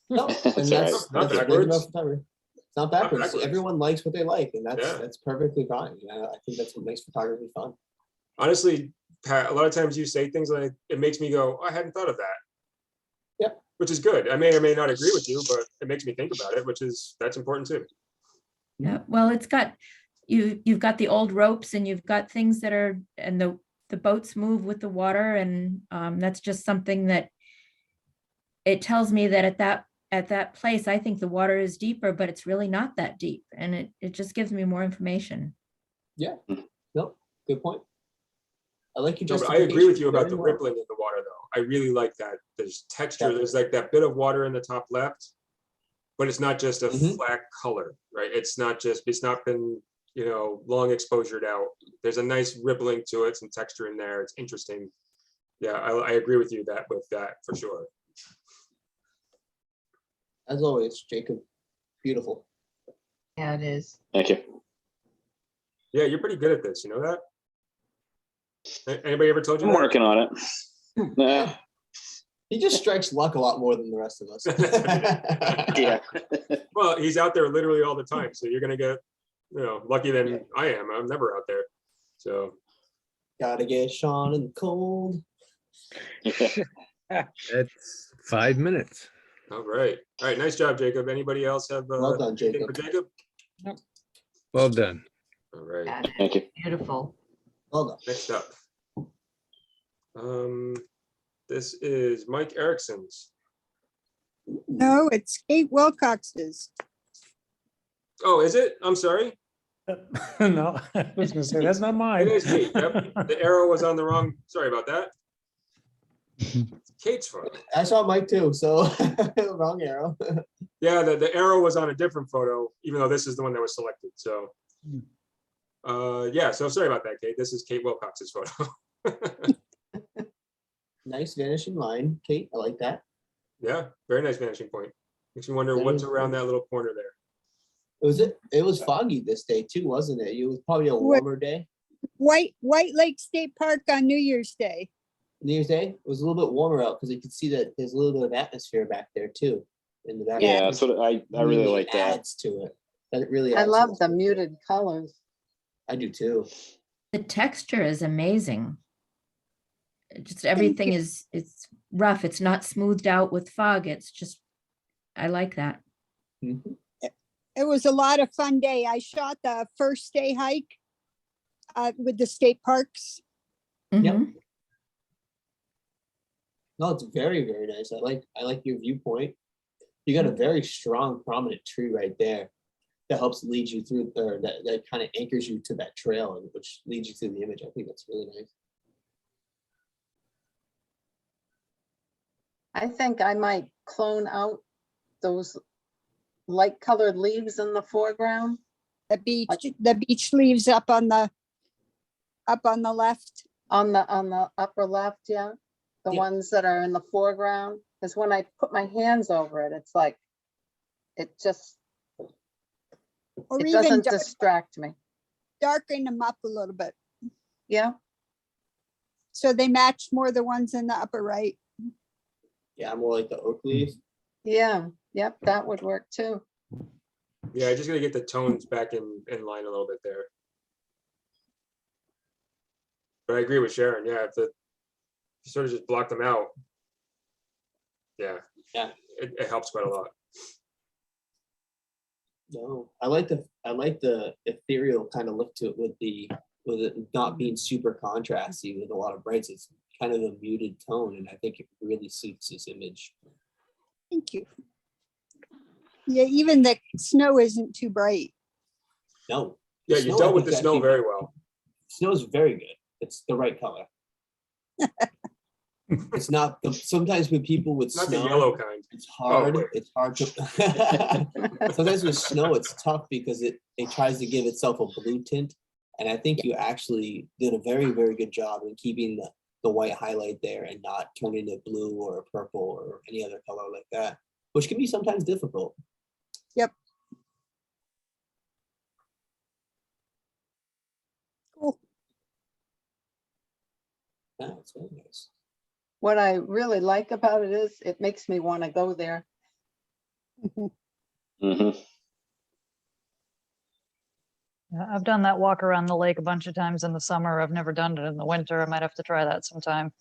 No, and That's Not that's backwards. big enough photography. It's not backwards. backwards. Everyone likes what they like, and Yeah. that's perfectly fine. I think that's what makes photography fun. Honestly, Pat, a lot of times you say things like, it makes me go, I hadn't thought of that. Yep. Which is good. I may or may not agree with you, but it makes me think about it, that's important too. Yeah, well, you've got the old ropes, and you've got things that are, and the boats move with the water, and that's just something that it tells me that at that place, I think the water is deeper, but it's really not that deep, and it just gives me more information. Yeah. No, good point. I like your No, but I agree with you about very the well. rippling in the water though. I really like that. There's texture, there's like that bit of water in the top left, but it's not just a flat color, right? It's not been, long exposured out. There's a nice rippling to it, some texture in there. It's interesting. Yeah, I agree with you with that for sure. As always, Jacob, beautiful. Yeah, it is. Thank you. Yeah, you're pretty good at this, you know that? Anybody ever told you I'm that? working on it. Nah. He just strikes luck a lot more than the rest of us. Yeah. Well, he's out there literally all the time, so you're gonna get, lucky than I am. I'm never out there. So Gotta get Sean in the cold. That's 5 minutes. all right. All right, nice job, Jacob. Anybody else have Well done, anything Jacob. for Jacob? Well done. All right, Yeah, it Thank you. is beautiful. Well done. next up. This is Mike Erickson's. No, it's Kate Wilcox's. Oh, is it? I'm sorry. No, I was gonna say, that's not It mine. is Kate. Yep. The arrow was on the wrong. Sorry about that. Kate's photo. I saw Mike too, so wrong arrow. Yeah, the arrow was on a different photo, even though this is the one that was selected. So, yeah. So sorry about that, Kate. This is Kate Wilcox's photo. Nice vanishing line, Kate. I like that. Yeah, very nice vanishing point. Makes me wonder what's around that little corner there. It was foggy this day too, wasn't it? It was probably a warmer day. White Lake State Park on New Year's Day. New Year's Day, it was a little bit warmer out because you could see that there's a little bit of atmosphere back there too. In the back. Yeah, that's what I really like that. Adds to it. That really I adds to love it. the muted colors. I do too. The texture is amazing. Just everything it's rough. It's not smoothed out with fog. It's just, I like that. Mhm. It was a lot of fun day. I shot the first day hike with the state parks. Mhm. No, it's very, very nice. I like your viewpoint. You got a very strong, prominent tree right there that helps lead you through, or that kind of anchors you to that trail, which leads you through the image. I think that's really nice. I think I might clone out those light colored leaves in the foreground. The beach leaves up on the left. On the upper left, yeah. The Yeah. ones that are in the foreground. Because when I put my hands over it, it's like, it just, Or it even doesn't distract me. darken them up a little bit. Yeah, So they match more the ones in the upper right. Yeah, more like the oak leaves. yeah, yep, that would work too. Yeah, I just gotta get the tones back in line a little bit there. But I agree with Sharon, yeah, if you sort of just block them out. Yeah. Yeah. It helps quite a lot. No, I like the ethereal kind of look to it with it not being super contrasty with a lot of brights. It's kind of a muted tone, and I think it really suits this image. Thank you. Yeah, even the snow isn't too bright. No. Yeah, you dealt with the snow very well. Snow's very good. It's the right color. It's not sometimes with people with Not snow, the yellow kind. it's hard. wait. It's hard to sometimes with snow, it's tough because it tries to give itself a blue tint. And I think you actually did a very, very good job in keeping the white highlight there and not turning it blue or purple or any other color like that, which can be sometimes difficult. Yep. Cool. Yeah, it's very nice. What I really like about it is it makes me want to go there. Mhm. Yeah, I've done that walk around the lake a bunch of times in the summer. I've never done it in the winter. I might have to try that sometime.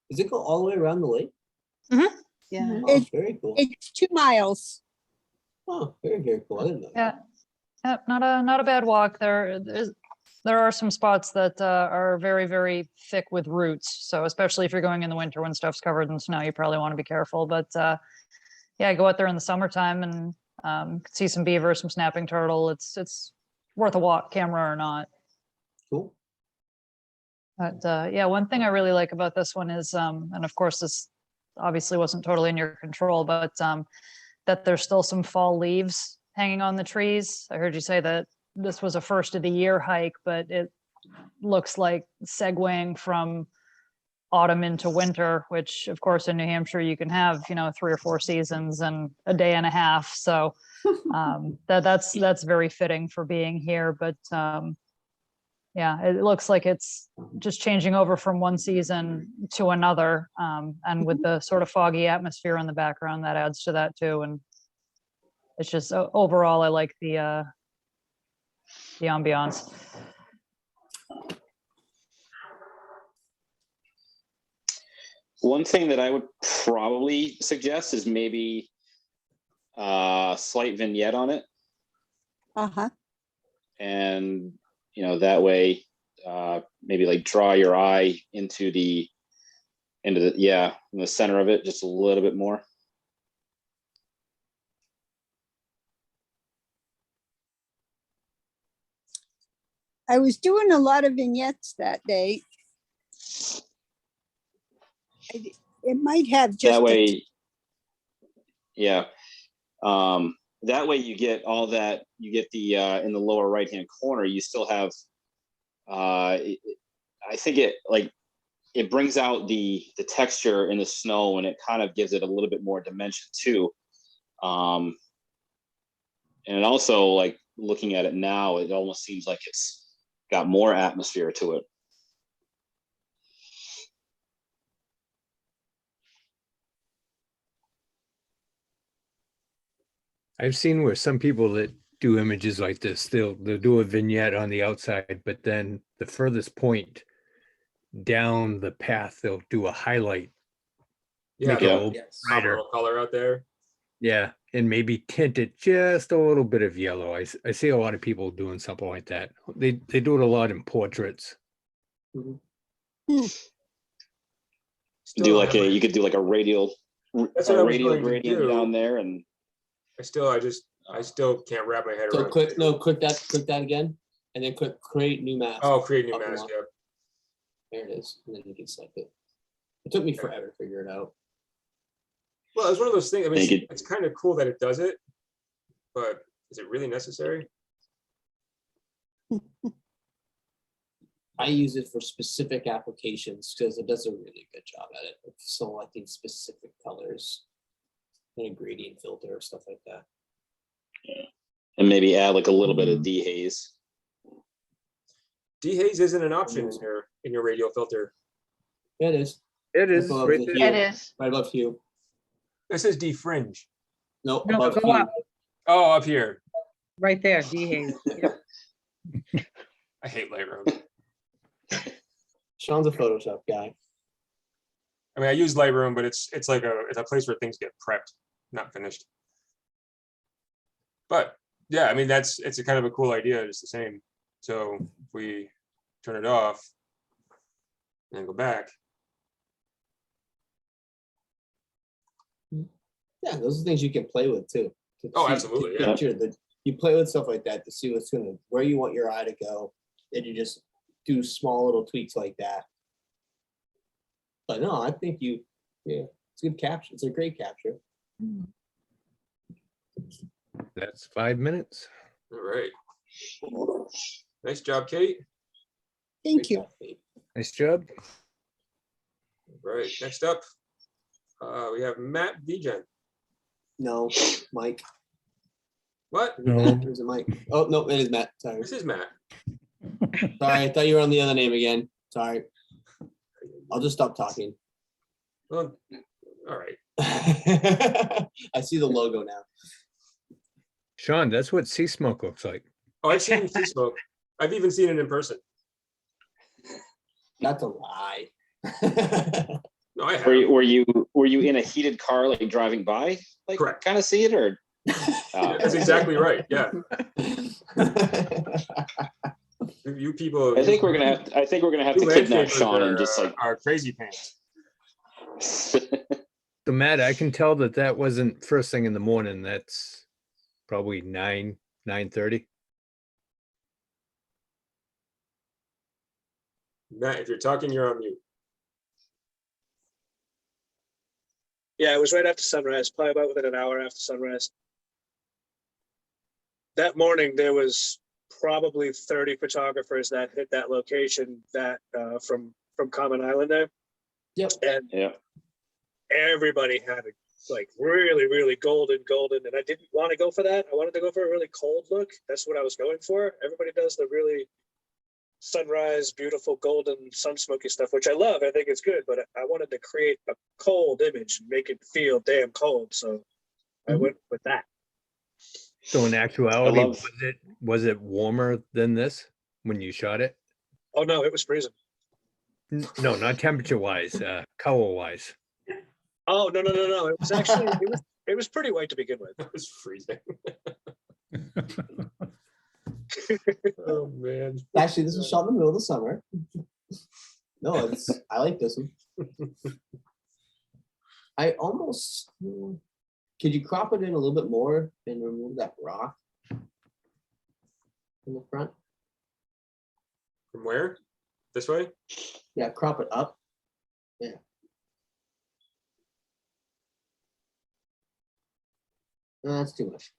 Does it go all the way around the lake? Yeah. Oh, very cool. It's 2 miles. Oh, very, very cool. I didn't know that. Yeah, not a bad walk. There are some spots that are very, very thick with roots. So especially if you're going in the winter when stuff's covered in snow, you probably want to be careful. But yeah, go out there in the summertime and see some beaver, some snapping turtle. It's worth a walk, camera or not. Cool. But yeah, one thing I really like about this one is, and of course this obviously wasn't totally in your control, but that there's still some fall leaves hanging on the trees. I heard you say that this was a first of the year hike, but it looks like segueing from autumn into winter, which of course in New Hampshire you can have, 3 or 4 seasons in a day and a half. So that's very fitting for being here. But yeah, it looks like it's just changing over from one season to another. And with the sort of foggy atmosphere in the background, that adds to that too. And it's just overall, I like the ambiance. One thing that I would probably suggest is maybe a slight vignette on it. Uh-huh. And, that way, maybe like draw your eye into the in the center of it just a little bit more. I was doing a lot of vignettes that day. It might have just That way, yeah. That way you get all that, you get the, in the lower right-hand corner, you still have, I think it brings out the texture in the snow, and it kind of gives it a little bit more dimension too. And it also, like, looking at it now, it almost seems like it's got more atmosphere to it. I've seen where some people that do images like this, they'll do a vignette on the outside, but then the furthest point down the path, they'll do a highlight. Yeah, Make it a little pop a brighter. little color out there. Yeah, and maybe tint it just a little bit of yellow. I see a lot of people doing something like that. They do it a lot in portraits. You could do like a radial, That's what I was going to gradient do. down there, and I still can't wrap my head So around. click that again, and then click create new mask. Oh, create new Up and mask. up. Yeah. There it is, and then you can select it. It took me forever to figure it out. Well, it's one of those things. I mean, Think it- it's kind of cool that it does it, but is it really necessary? I use it for specific applications because it does a really good job at it, of selecting specific colors in a gradient filter or stuff like that. And maybe add like a little bit of dehaze. Dehaze isn't an option in your radial filter. It is. It is Above right the there. It hue, is. right above hue. This is defringe. No, No, above go hue. up, Oh, up here. right there, Dehaze. Yep. I hate Lightroom. Sean's a Photoshop guy. I mean, I use Lightroom, but it's like it's a place where things get prepped, not finished. But yeah, I mean, it's a kind of a cool idea, just the same. So if we turn it off and go back, Yeah, those are things you can play with too. to Oh, see- to absolutely, yeah. picture you play with stuff like that to see where you want your eye to go. And you just do small little tweaks like that. But no, I think it's a good capture. It's a great capture. That's 5 minutes. all right. Nice job, Kate. Thank you. Nice job. All right, next up, we have Matt Vigen. No, Mike. What? No. There's a Mike. Oh, no, it is Matt. Sorry. This is Matt. Sorry, I thought you were on the other name again. Sorry. I'll just stop talking. Well, all right. I see the logo now. Sean, that's what sea smoke looks like. Oh, I've seen Sea Smoke. I've even seen it in person. That's a lie. No, I have. Were you in a heated car like driving by? Like Correct. kind of see it or That's exactly right. Yeah. You people. I think we're gonna have to you kidnap landscapers Sean and are, just like are crazy pants. So Matt, I can tell that wasn't first thing in the morning. That's probably 9:30. Matt, if you're talking, you're on mute. Yeah, it was right after sunrise, probably about within an hour after sunrise. That morning, there was probably 30 photographers that hit that location that from Common Island there. Yep. And yeah. everybody had a like really golden, and I didn't want to go for that. I wanted to go for a really cold look. That's what I was going for. Everybody does the really sunrise, beautiful, golden, sun smoky stuff, which I love. I think it's good, but I wanted to create a cold image and make it feel damn cold. So I went with that. So in actuality, love- was it warmer than this when you shot it? Oh no, it was freezing. No, not temperature wise, color wise. Oh no. It was actually it was pretty white to begin with. It was freezing. Oh man. Actually, this was shot in the middle of the summer. No, I like this one. I almost could you crop it in a little bit more and remove that rock in the front? From where? This way? Yeah, crop it up. Yeah. No, that's too much.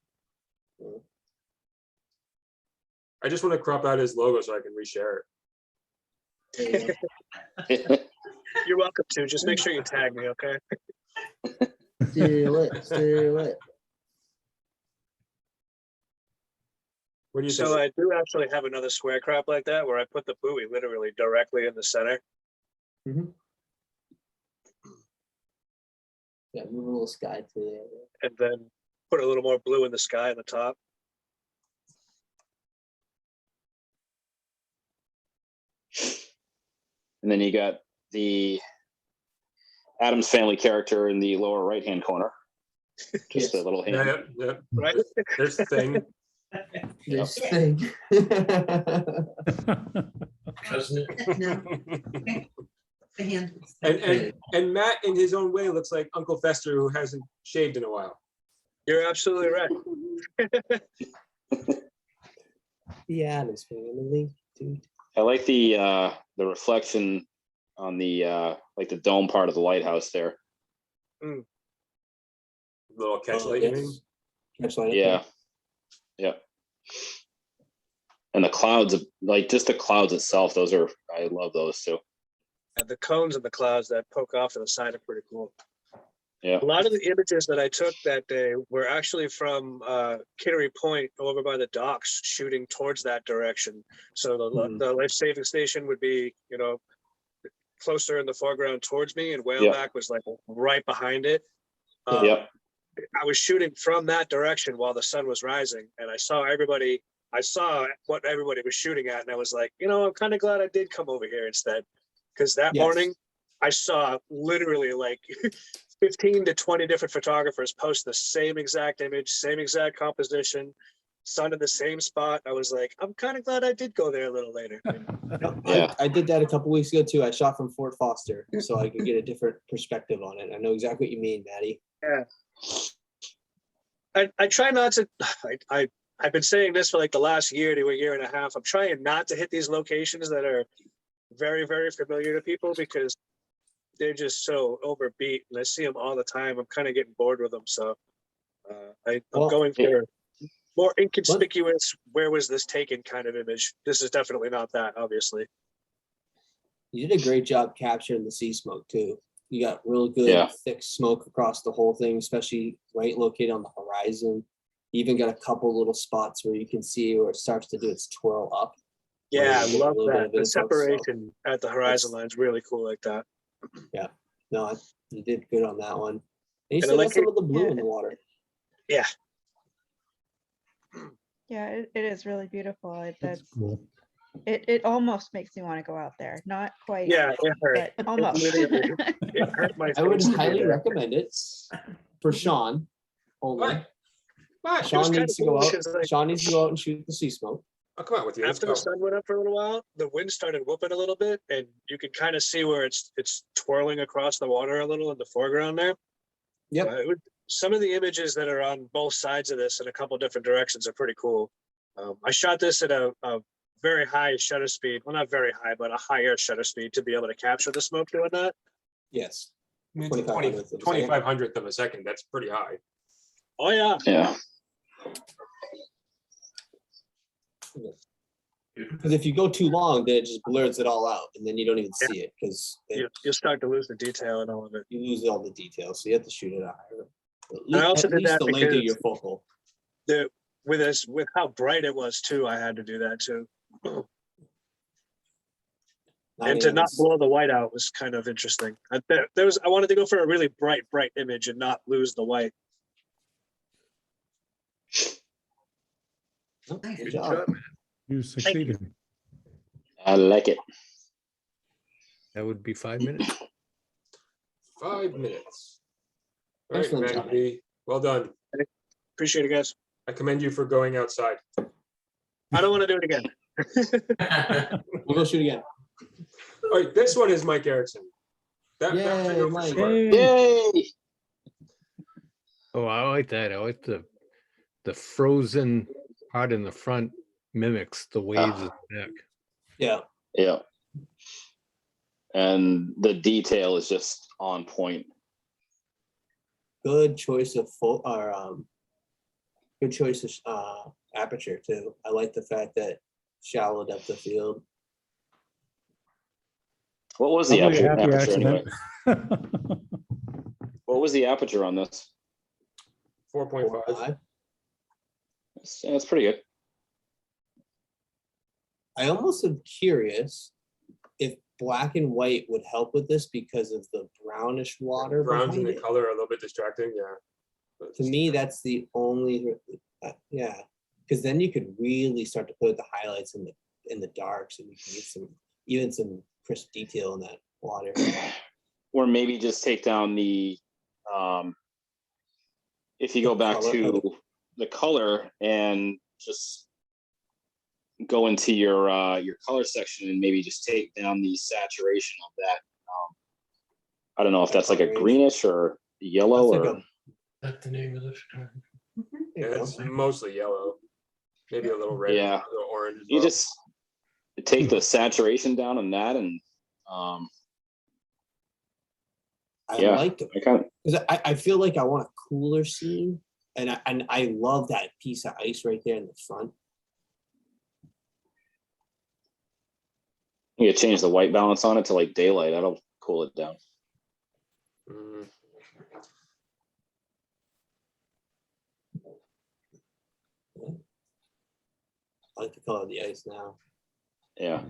I just want to crop out his logo so I can reshare it. There you go. You're welcome to. Just make sure you tag me, okay? Do it. What do you So think? I do actually have another square crop like that where I put the buoy literally directly in the center. Yeah, move a little sky to there. And then put a little more blue in the sky on the top. And then you got the Addams Family character in the lower right-hand corner. Just a little hand. Yeah. Right. There's the thing. This thing. Doesn't it? No. The hand. And Matt, in his own way, looks like Uncle Fester who hasn't shaved in a while. You're absolutely right. The Addams Family, dude. I like the reflection on the like the dome part of the lighthouse there. Little catch Oh, light, you mean? yes. Catch light up Yeah. Yeah. And the clouds, like just the clouds itself, those are, I love those too. And the cones and the clouds that poke off to the side are pretty cool. Yeah. A lot of the images that I took that day were actually from Kittery Point over by the docks, shooting towards that direction. So the life-saving station would be, you know, closer in the foreground towards me, and Whaleback was like right behind it. Yeah. I was shooting from that direction while the sun was rising, and I saw what everybody was shooting at, and I was like, you know, I'm kind of glad I did come over here instead, because that morning I saw literally like 15 to 20 different photographers post the same exact image, same exact composition, sun in the same spot. I was like, I'm kind of glad I did go there a little later. I did that a couple weeks ago too. I shot from Fort Foster, so I could get a different perspective on it. I know exactly what you mean, Maddie. Yeah. I try not to, I've been saying this for like the last year to a year and a half. I'm trying not to hit these locations that are very, very familiar to people, because they're just so overbeat, and I see them all the time. I'm kind of getting bored with them. So I'm going for more inconspicuous, where was this taken kind of image. This is definitely not that, obviously. You did a great job capturing the sea smoke too. You got real good thick smoke across the whole thing, especially right located on the horizon. You even got a couple little spots where you can see where it starts to do its twirl up. Yeah, I love bit that. of The info, so separation at the horizon line is really cool like that. yeah, no, you did good on that one. And you And I still like got some it- of the blue in the water. Yeah. Yeah, it is really beautiful. That's cool. It almost makes me want to go out there. Not quite. Yeah, it hurt. But almost. It hurt my I would face to be highly there. recommend it for Sean only. What? Sean needs to go out. because, like, Sean needs to go out and shoot the sea smoke. I'll come out with you. Let's after go. the sun went up for a little while, the wind started whooping a little bit, and you could kind of see where it's twirling across the water a little in the foreground there. Yep. Some of the images that are on both sides of this in a couple different directions are pretty cool. I shot this at a very high shutter speed. Well, not very high, but a higher shutter speed to be able to capture the smoke doing that. Yes. 2500th of a second. That's pretty high. Oh yeah. Yeah. Because if you go too long, then it just blurs it all out, and then you don't even see it because You'll start to lose the detail and all of it. you lose all the details. So you have to shoot it higher. I also At did least that the length of because your focal. with how bright it was too, I had to do that too. And to not blow the white out was kind of interesting. I wanted to go for a really bright image and not lose the white. Good job. You succeeded. I like it. That would be 5 minutes. 5 minutes. All right, Excellent job. Maggie. Well done. Appreciate it, guys. I commend you for going outside. I don't want to do it again. We'll go shoot again. All right, this one is Mike Erickson. That Yay, I know for Mike. sure. Yay! Oh, I like that. I like the frozen part in the front mimics the waves in the back. Yeah. Yeah. And the detail is just on point. Good choice of good choice of aperture too. I like the fact that shallow depth of field. What was the Probably a aperture, happy anyway? accident. What was the aperture on this? 4.5. That's pretty good. I almost am curious if black and white would help with this because of the brownish water. Browns in behind the it. color are a little bit distracting. Yeah. But To me, that's the only, yeah, because then you could really start to put the highlights in the darks, and you can get some crisp detail in that water. Or maybe just take down the, if you go back color to of the color and just go into your color section and maybe just take down the saturation of that. I don't know if that's like a greenish or yellow That's or. like That's the name of the photography. yeah, it's mostly yellow. Maybe a little red, Yeah. a little orange. As You well. just take the saturation down on that, and I Yeah, like them. I kind of, Because I feel like I want a cooler scene, and I love that piece of ice right there in the front. you change the white balance on it to like daylight. That'll cool it down. Mm, I like the color of the ice now. Yeah.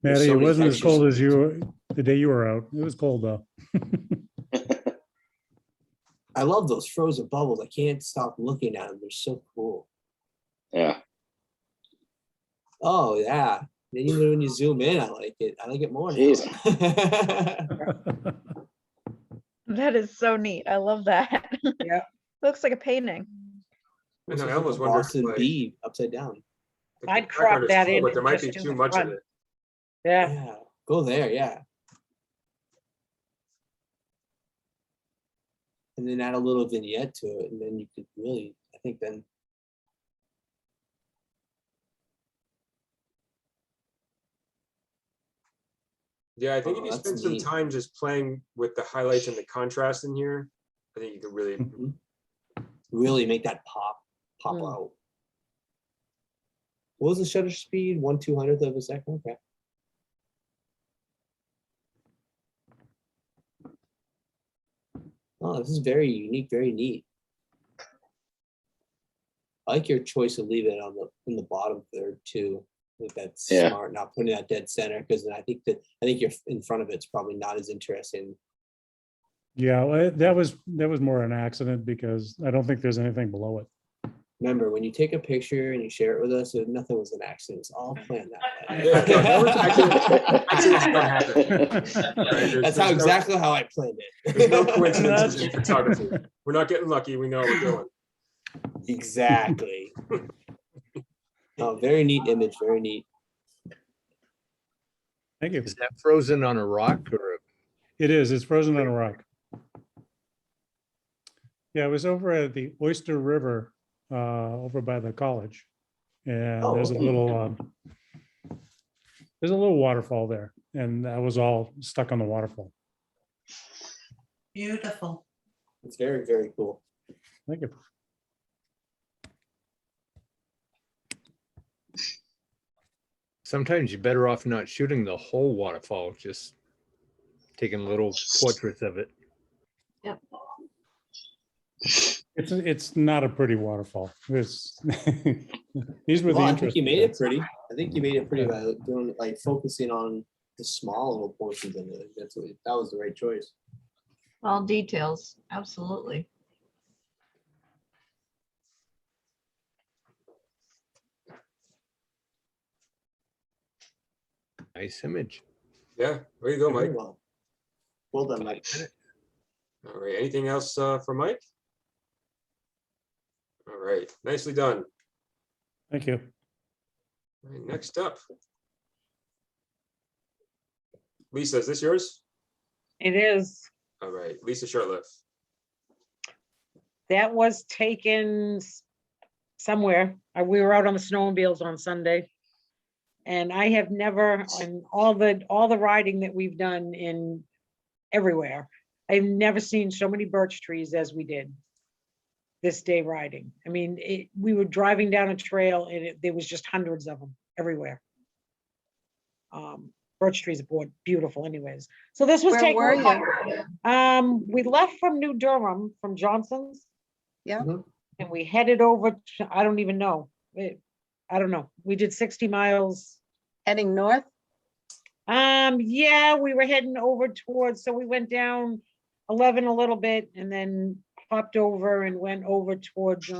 There's Maddie, so it many wasn't as textures. cold as the day you were out. It was cold though. I love those frozen bubbles. I can't stop looking at them. They're so cool. Yeah. Oh yeah. Then even when you zoom in, I like it. I like it more now. Jeez. That is so neat. I love that. Yeah. Looks like a painting. And Looks I like almost a wonder if, Boston like, bee upside down. the I'd background crop is that cool, in but there and might be just do too the much of front. it. Yeah. Yeah. Go there. Yeah. And then add a little vignette to it, and then you could really, I think then. Yeah, I think Oh, if you that's spend some neat. time just playing with the highlights and the contrast in here, I think you could really. Mhm. Really make that pop Mm. out. What was the shutter speed? 1/200th of a second. Okay. Oh, this is very unique, very neat. I like your choice to leave it on in the bottom third too. I think that's Yeah. smart, not putting it at dead center, because then I think you're in front of it's probably not as interesting. Yeah, well, that was more an accident because I don't think there's anything below it. Remember, when you take a picture and you share it with us, nothing was an accident. It's all planned that way. Yeah, no, that was accidents don't happen. Right, That's there's no- exactly how I planned it. There's no coincidences in photography. We're not getting lucky. We know what we're doing. Exactly. Oh, very neat image. Very neat. Thank you. Is that frozen on a rock or? It is. It's frozen on a rock. Yeah, it was over at the Oyster River, over by the college, and Oh, there's a okay. little waterfall there, and that was all stuck on the waterfall. Beautiful. It's very, very cool. Thank you. Sometimes you're better off not shooting the whole waterfall, just taking little portraits of it. Yep. It's not a pretty waterfall. It's these were the Well, I think interesting you made it bits. pretty. I think you made it pretty by doing like focusing on the small little portions of it. That was the right choice. All details, absolutely. Nice image. Yeah, there you go, Very Mike. well. Well done, Mike. All right, anything else for Mike? All right, nicely done. Thank you. All right, next up. Lisa, is this yours? It is. All right, Lisa Shortliff. That was taken somewhere. We were out on the snowmobiles on Sunday. And I have never, and all the riding that we've done in everywhere, I've never seen so many birch trees as we did this day riding. I mean, we were driving down a trail and there was just hundreds of them everywhere. Birch trees are beautiful anyways. So this was Where taken. were you? We left from New Durham, from Johnson's. Yeah. And we headed over to, I don't even know. I don't know. We did 60 miles. Heading north? Yeah, we were heading over towards, so we went down 11 a little bit and then hopped over and went over towards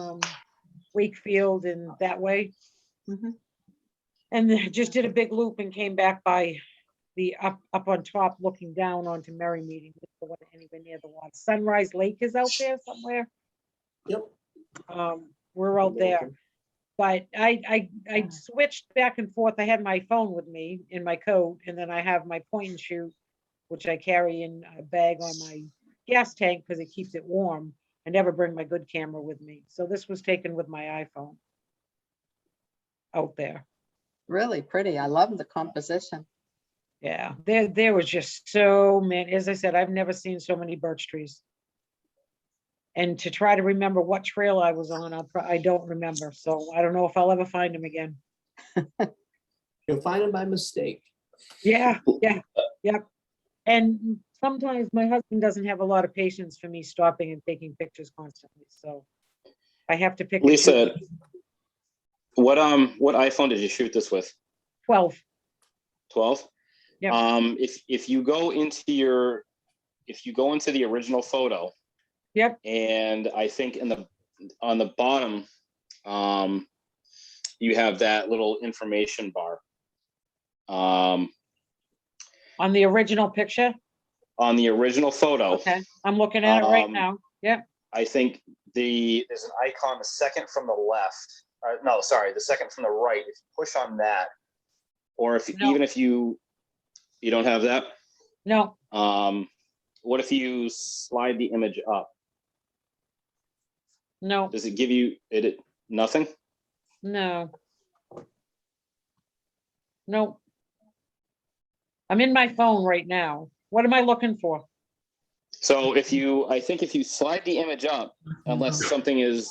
Wakefield and that way. Mhm. And then just did a big loop and came back by the up on top looking down onto Merry Meeting. We weren't anywhere near the water. Sunrise Lake is out there somewhere. Yep. We're out there. But I switched back and forth. I had my phone with me in my coat, and then I have my point and shoot, which I carry in a bag on my gas tank because it keeps it warm. I never bring my good camera with me. So this was taken with my iPhone out there. Really pretty. I love the composition. Yeah, there was just so many, as I said, I've never seen so many birch trees. And to try to remember what trail I was on, I don't remember, so I don't know if I'll ever find them again. You'll find them by mistake. Yeah, yep. And sometimes my husband doesn't have a lot of patience for me stopping and taking pictures constantly, so I have to pick and choose. Lisa, what iPhone did you shoot this with? 12. 12? Yep. If you go into the original photo, yep, and I think on the bottom, you have that little information bar. On the original picture? On the original photo. Okay, I'm looking at it right now. Yep. I think there's an icon, the second from the left. No, sorry, the second from the right. If you push on that, or even if you don't have that. No. What if you slide the image up? No. Does it give you nothing? No. Nope. I'm in my phone right now. What am I looking for? So I think if you slide the image up, unless something is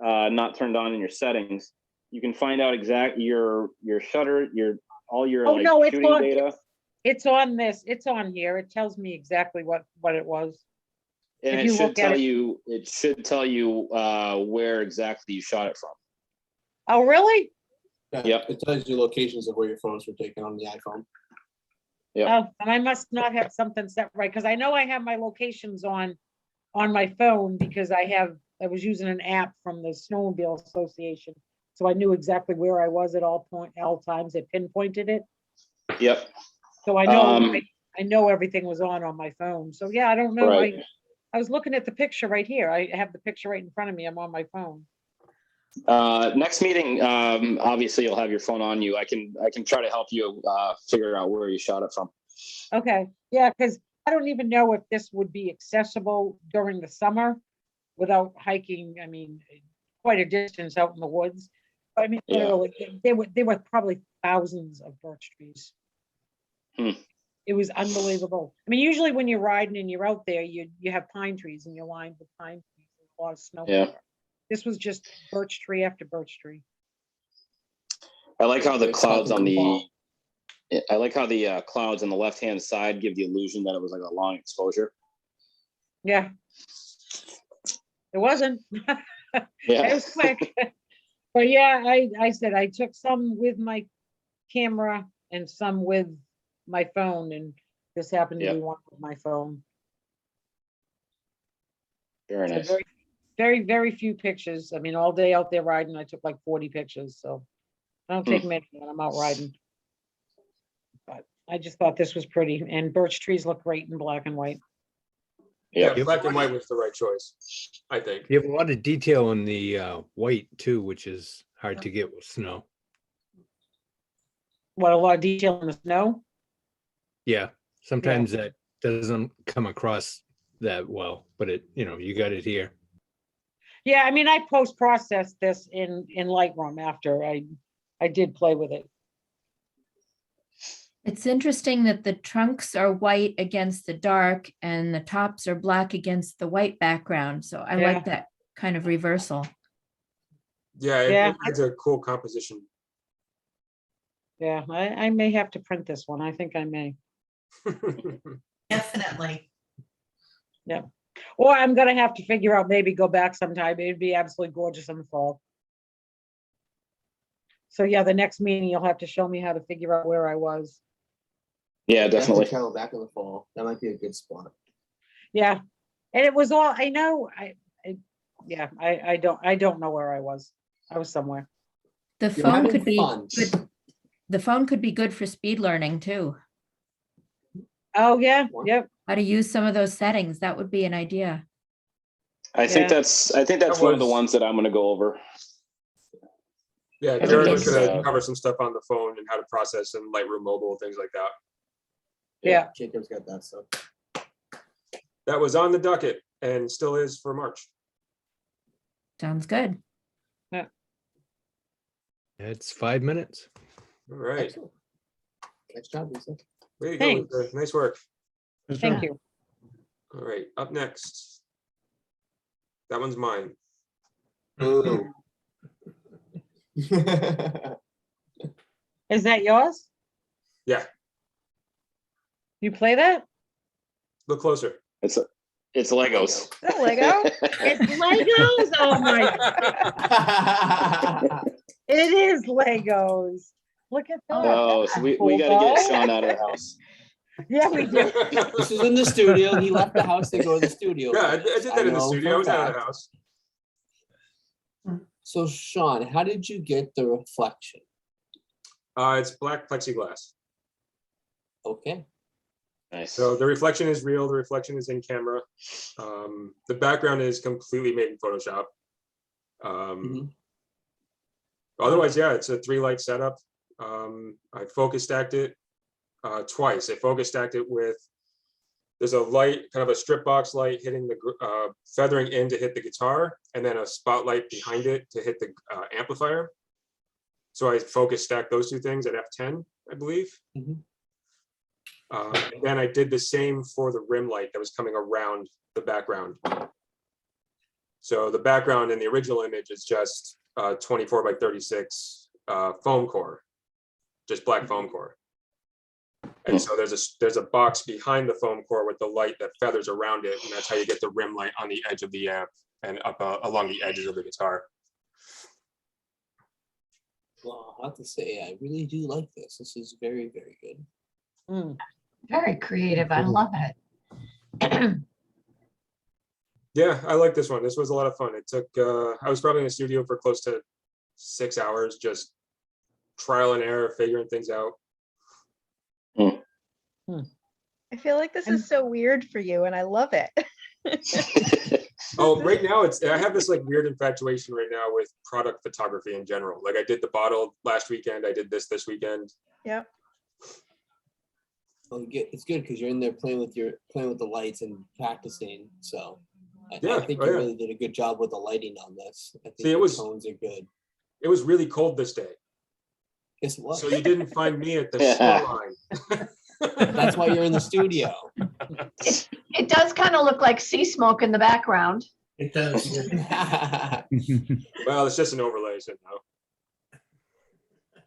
not turned on in your settings, you can find out exactly your shutter, all your shooting data. It's on this. It's on here. It tells me exactly what it was. And it should tell you where exactly you shot it from. Oh, really? Yep. It tells you locations of where your photos were taken on the iPhone. Yeah. Oh, and I must not have something set right, because I know I have my locations on my phone because I was using an app from the Snowmobile Association. So I knew exactly where I was at all times. It pinpointed it. Yep. So I know I know everything was on my phone. So yeah, I don't know. Right. I was looking at the picture right here. I have the picture right in front of me. I'm on my phone. Next meeting, obviously you'll have your phone on you. I can try to help you figure out where you shot it from. Okay. Yeah, because I don't even know if this would be accessible during the summer without hiking. I mean, quite a distance out in the woods. I mean, Yeah. literally, there were probably thousands of birch trees. It was unbelievable. I mean, usually when you're riding and you're out there, you have pine trees and you're lined with pine trees and a lot of snow. Yeah. This was just birch tree after birch tree. I like how the clouds on the clouds on the left-hand side give the illusion that it was like a long exposure. Yeah. It wasn't. Yeah. It was quick. But yeah, I said I took some with my camera and some with my phone, and this happened to be one with my phone. Very So nice. very, very, very few pictures. I mean, all day out there riding, I took like 40 pictures. So I don't take many when I'm out riding. But I just thought this was pretty, and birch trees look great in black and white. Yeah, black and white was the right choice, I think. You have a lot of detail in the white too, which is hard to get with snow. What, a lot of detail in the snow? Yeah, sometimes that doesn't come across that well, but you got it here. Yeah, I mean, I post-processed this in Lightroom after I did play with it. It's interesting that the trunks are white against the dark and the tops are black against the white background. So I like that kind of reversal. Yeah, it's a cool composition. Yeah, I may have to print this one. I think I may. Definitely. Yeah. Or I'm gonna have to figure out, maybe go back sometime. It'd be absolutely gorgeous in the fall. So yeah, the next meeting, you'll have to show me how to figure out where I was. Yeah, definitely. Travel back in the fall. That might be a good spot. Yeah, and it was all, I know, I don't know where I was. I was somewhere. The phone could be good. The phone could be good for speed learning too. Oh yeah, yep. How to use some of those settings. That would be an idea. I think that's one of the ones that I'm going to go over. Yeah, Jared was going to cover some stuff on the phone and how to process in Lightroom Mobile, things like that. Yeah, Jacob's got that stuff. That was on the docket and still is for March. Sounds good. Yeah. It's 5 minutes. All right. Excellent. Nice job, Lisa. Way to go, Thanks. Lisa. Nice work. Good Thank job. you. All right, up next. That one's mine. Ooh. Is that yours? Yeah, You play that? look closer. It's Legos. Is that Lego? It's Legos? Oh my, it is Legos. Look at that. Oh, so we Cool got to get ball. Sean out of the house. Yeah, we do. This is in the studio. He left the house to go to the studio. Yeah, I did that in the know studio. I for was a out of the fact. house. So Sean, how did you get the reflection? It's black plexiglass. Okay. Nice. So the reflection is real. The reflection is in camera. The background is completely made in Photoshop. Otherwise, yeah, it's a 3-light setup. I focus stacked it twice. I focus stacked it with, there's a light, kind of a strip box light hitting the feathering in to hit the guitar, and then a spotlight behind it to hit the amplifier. So I focus stacked those two things at F10, I believe. And then I did the same for the rim light that was coming around the background. So the background in the original image is just 24 by 36 foam core, just black foam core. And so there's a box behind the foam core with the light that feathers around it, and that's how you get the rim light on the edge of the amp and up along the edges of the guitar. Well, I have to say, I really do like this. This is very, very good. Very creative. I love it. Yeah, I like this one. This was a lot of fun. It took, I was probably in the studio for close to 6 hours, just trial and error, figuring things out. I feel like this is so weird for you and I love it. Oh, right now I have this like weird infatuation right now with product photography in general. Like I did the bottle last weekend. I did this weekend. Yep. Well, it's good because you're in there playing with the lights and practicing. So I Yeah, think oh, you yeah. really did a good job with the lighting on this. I think See, the tones are good. It was really cold this day. Guess what? So you didn't find me at the shoreline. That's why you're in the studio. It does kind of look like sea smoke in the background. It does. Well, it's just an overlay, so no.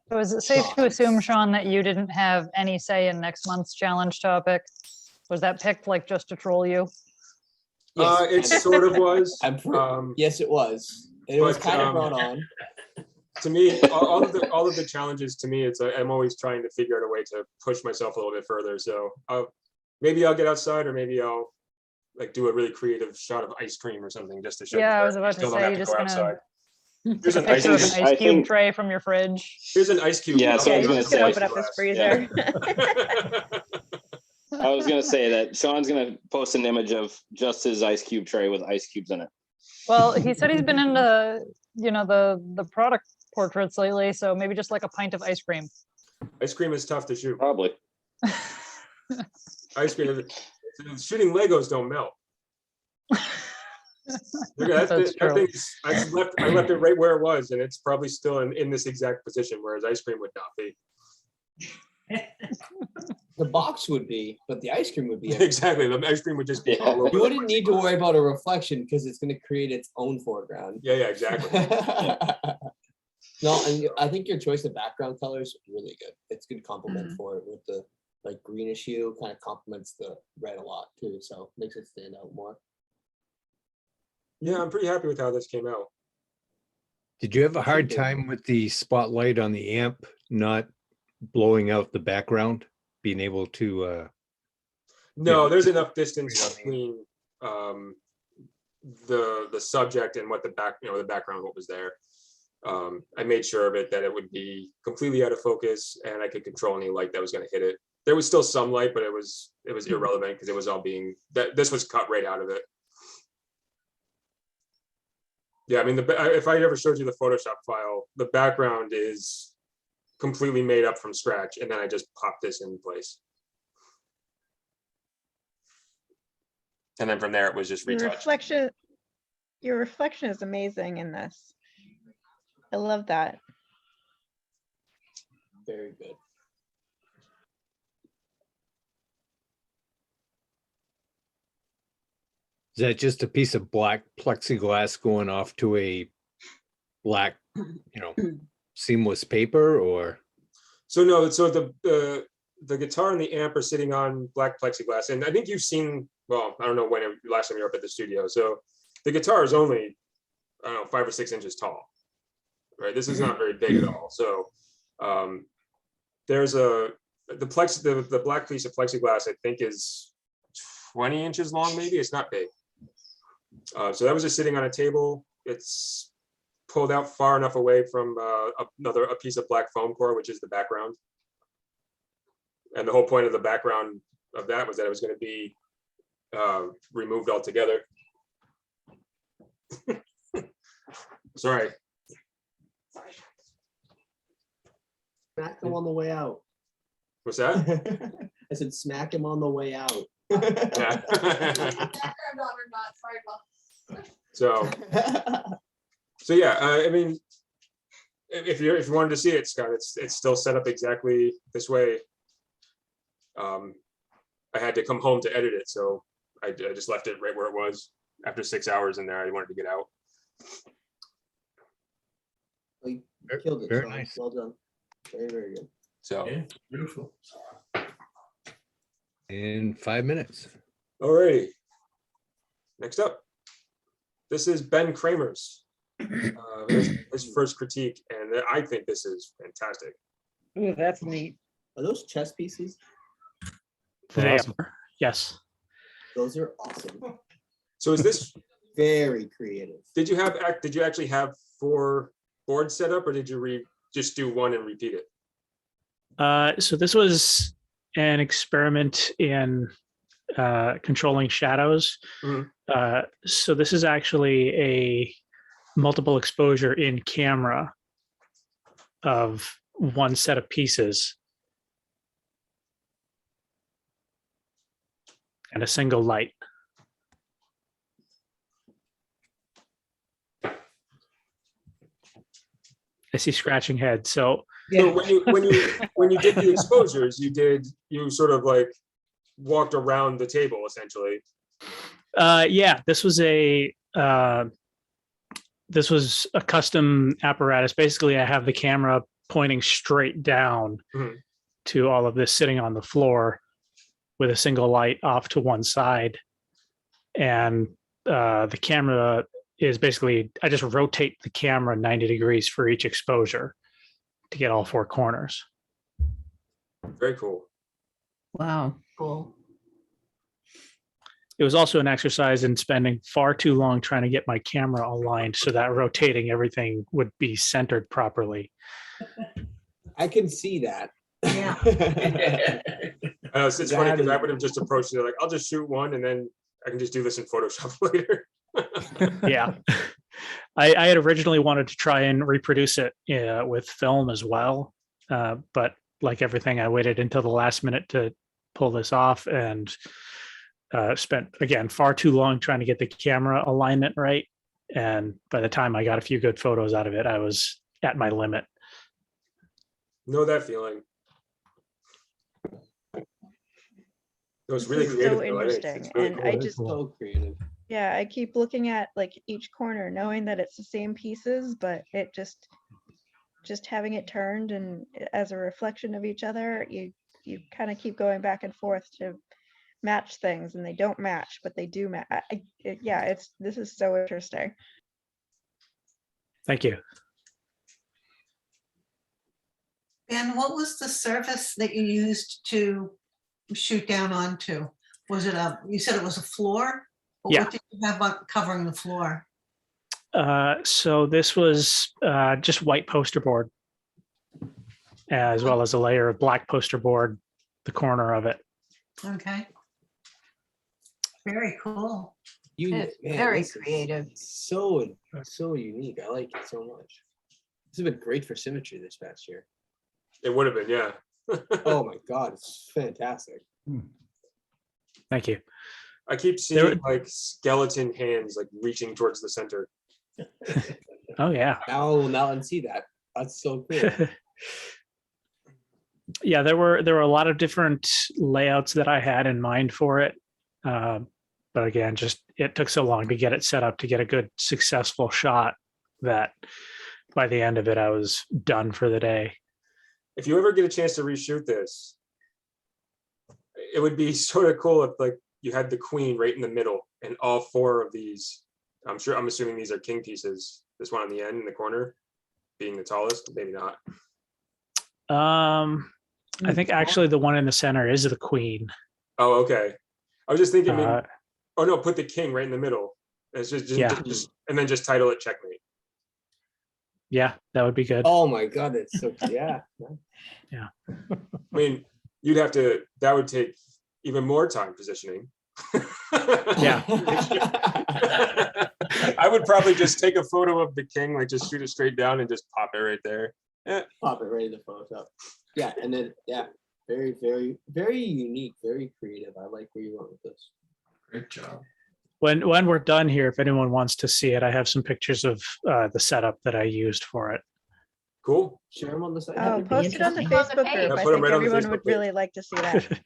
So is it safe to assume, Sean, that you didn't have any say in next month's challenge topic? Was that picked like just to troll you? It sort of was. Yes, it was. It was but, kind of brought on. To me, all of the challenges, to me, I'm always trying to figure out a way to push myself a little bit further. So maybe I'll get outside, or maybe I'll like do a really creative shot of ice cream or something just to show. Yeah, you I was about to still don't say, have you're to just go gonna outside. take Here's a an ice picture of an cube. ice cube tray from your fridge. Here's an ice cube. Yeah, so I was gonna You can say. open up this freezer. I was gonna say that Sean's gonna post an image of just his ice cube tray with ice cubes in it. Well, he said he's been into, the product portraits lately, so maybe just like a pint of ice cream. Ice cream is tough to shoot. Probably. Ice cream, shooting Legos don't melt. Look at That's that true. thing. I left it right where it was, and it's probably still in this exact position, whereas ice cream would not be. The box would be, but the ice cream would be. everywhere. Exactly, the ice cream would just be all over. You the wouldn't need to worry about a reflection because it's going to create its own foreground. Yeah, exactly. No, and I think your choice of background color is really good. It's good complement for it with the like greenish hue, kind of complements the red a lot too, so makes it stand out more. Yeah, I'm pretty happy with how this came out. Did you have a hard time with the spotlight on the amp not blowing out the background, being able to? No, Yeah. there's enough distance between the subject and what the background, what was there. I made sure of it that it would be completely out of focus, and I could control any light that was going to hit it. There was still some light, but it was irrelevant because it was all this was cut right out of it. Yeah, I mean, if I ever showed you the Photoshop file, the background is completely made up from scratch, and then I just popped this in place. And then from there, it was just retouched. Your reflection is amazing in this. I love that. Very good. Is that just a piece of black plexiglass going off to a black, seamless paper, or? So no, so the guitar and the amp are sitting on black plexiglass, and I think you've seen. Well, I don't know when last time you were up at the studio. So the guitar is only, I don't know, 5 or 6 inches tall. Right, this is not very big at all. So there's the black piece of plexiglass, I think, is 20 inches long. Maybe it's not big. So that was just sitting on a table. It's pulled out far enough away from a piece of black foam core, which is the background. And the whole point of the background of that was that it was going to be removed altogether. Sorry. Smack him on the way out. What's that? I said, smack him on the way out. Yeah. So yeah, I mean, if you wanted to see it, Scott, it's still set up exactly this way. I had to come home to edit it, so I just left it right where it was. After 6 hours in there, I wanted to get out. You killed it. Very Sean. nice. Well done. Very, very good. So Yeah, beautiful. In 5 minutes. alrighty. Next up, this is Ben Kramer's his first critique, and I think this is fantastic. Ooh, that's neat. Are those chess pieces? They Awesome. are. Yes. Those are awesome. So is this? Very creative. Did you actually have 4 boards set up, or did you just do one and repeat it? So this was an experiment in controlling shadows. Mhm. So this is actually a multiple exposure in camera of one set of pieces and a single light. I see scratching head. So So when you did the exposures, you sort of like walked around the table essentially. yeah, this was a custom apparatus. Basically, I have the camera pointing straight down Mhm. to all of this sitting on the floor with a single light off to one side. And the camera is basically, I just rotate the camera 90 degrees for each exposure to get all 4 corners. Very cool. Wow. Cool. It was also an exercise in spending far too long trying to get my camera aligned so that rotating everything would be centered properly. I can see that. Yeah. It's funny because I would have just approached it like, I'll just shoot one and then I can just do this in Photoshop later. Yeah. I had originally wanted to try and reproduce it with film as well. But like everything, I waited until the last minute to pull this off and spent, again, far too long trying to get the camera alignment right. And by the time I got a few good photos out of it, I was at my limit. Know that feeling. It was This really is creative. so though. I think interesting, it's really and cool. I just So creative. yeah, I keep looking at like each corner, knowing that it's the same pieces, but it just having it turned and as a reflection of each other, you kind of keep going back and forth to match things, and they don't match, but they do match. Yeah, this is so interesting. Thank you. And what was the surface that you used to shoot down onto? Was it you said it was a floor? But Yeah. what did you have on covering the floor? So this was just white poster board, as well as a layer of black poster board, the corner of it. Okay. Very cool. It's very this is creative. So unique. I like it so much. This has been great for symmetry this past year. It would have been, yeah. Oh my God, it's fantastic. Thank you. I keep seeing like skeleton hands like reaching towards the center. Oh yeah. Now I see that. That's so cool. Yeah, there were a lot of different layouts that I had in mind for it. But again, just it took so long to get it set up to get a good successful shot that by the end of it, I was done for the day. If you ever get a chance to reshoot this, it would be sort of cool if like you had the queen right in the middle and all four of these, I'm assuming these are king pieces. This one on the end in the corner being the tallest, maybe not. I think actually the one in the center is the queen. Oh, okay. I was just thinking, maybe, oh no, put the king right in the middle. It's just and then just title it Checkmate. Yeah, that would be good. Oh my God, it's so, yeah. Yeah. I mean, that would take even more time positioning. Yeah. I would probably just take a photo of the king, like just shoot it straight down and just pop it right there. Pop it right in the Photoshop. Yeah, and then, yeah, very, very, very unique, very creative. I like where you went with this. Great job. When we're done here, if anyone wants to see it, I have some pictures of the setup that I used for it. Cool. Share them on the site. Oh, post it on the interesting. Facebook group. Yeah, I put 'em think right on the everyone Facebook would page. really like to see that.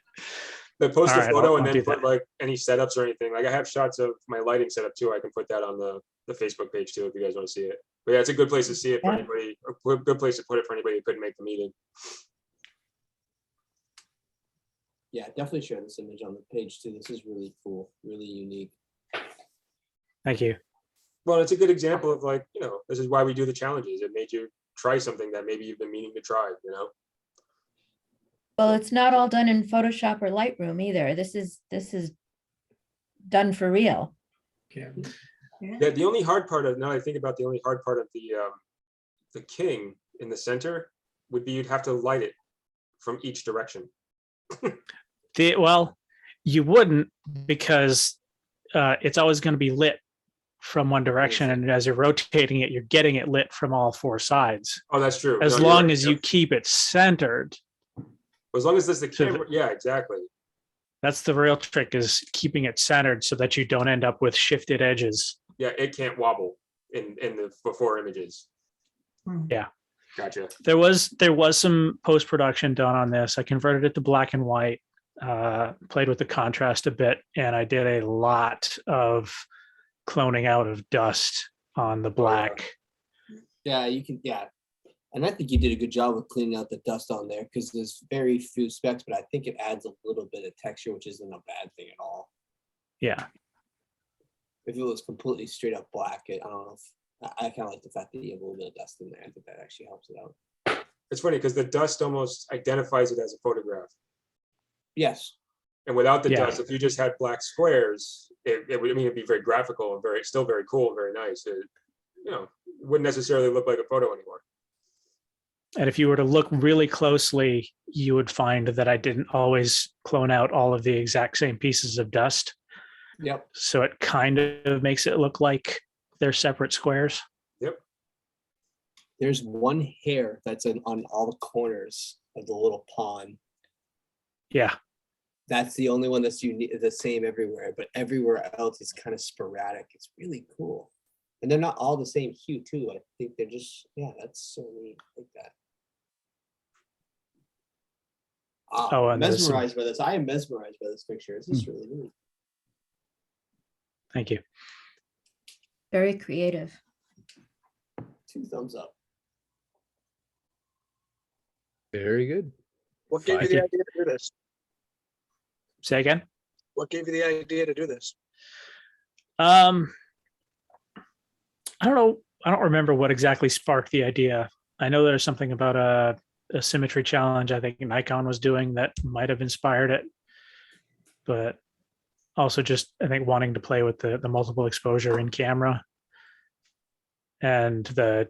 They post All a right, photo I'll and then do put that. like any setups or anything. Like I have shots of my lighting setup too. I can put that on the Facebook page too if you guys want to see it. But yeah, it's a good place to see it for anybody. A good place to put it for anybody who couldn't make the meeting. Yeah, definitely share this image on the page too. This is really cool, really unique. Thank you. Well, it's a good example of like, this is why we do the challenges. It made you try something that maybe you've been meaning to try, Well, it's not all done in Photoshop or Lightroom either. This is done for real. Yeah. Yeah, the only hard part of, now I think about the only hard part of the king in the center would be you'd have to light it from each direction. Well, you wouldn't, because it's always going to be lit from one direction, and as you're rotating it, you're getting it lit from all four sides. Oh, that's true. As No, you're long right. as you keep it centered. As long as there's the So camera, yeah, exactly. That's the real trick, is keeping it centered so that you don't end up with shifted edges. Yeah, it can't wobble in the before images. Yeah. Gotcha. There was some post-production done on this. I converted it to black and white, played with the contrast a bit, and I did a lot of cloning out of dust on the black. Yeah, you can, yeah. And I think you did a good job of cleaning out the dust on there because there's very few specks, but I think it adds a little bit of texture, which isn't a bad thing at all. Yeah. If it was completely straight up black, I don't know if, I kind of like the fact that you have a little bit of dust in there. I think that actually helps it out. It's funny because the dust almost identifies it as a photograph. Yes. And without the Yeah. dust, if you just had black squares, it would, it'd be very graphical and still very cool and very nice. It, wouldn't necessarily look like a photo anymore. And if you were to look really closely, you would find that I didn't always clone out all of the exact same pieces of dust. Yep. So it kind of makes it look like they're separate squares. Yep. There's one hair that's on all the corners of the little pond. Yeah. That's the only one that's unique, the same everywhere, but everywhere else is kind of sporadic. It's really cool. And they're not all the same hue too. I think they're just, yeah, that's so neat. I like that. Oh, and there's some- mesmerized by this. I am mesmerized by this picture. This is really neat. Thank you. Very creative. 2 thumbs up. Very good. What gave you Thank the you. idea to do this? Say again? What gave you the idea to do this? I don't know. I don't remember what exactly sparked the idea. I know there's something about a symmetry challenge I think Nikon was doing that might have inspired it, but also just I think wanting to play with the multiple exposure in camera and the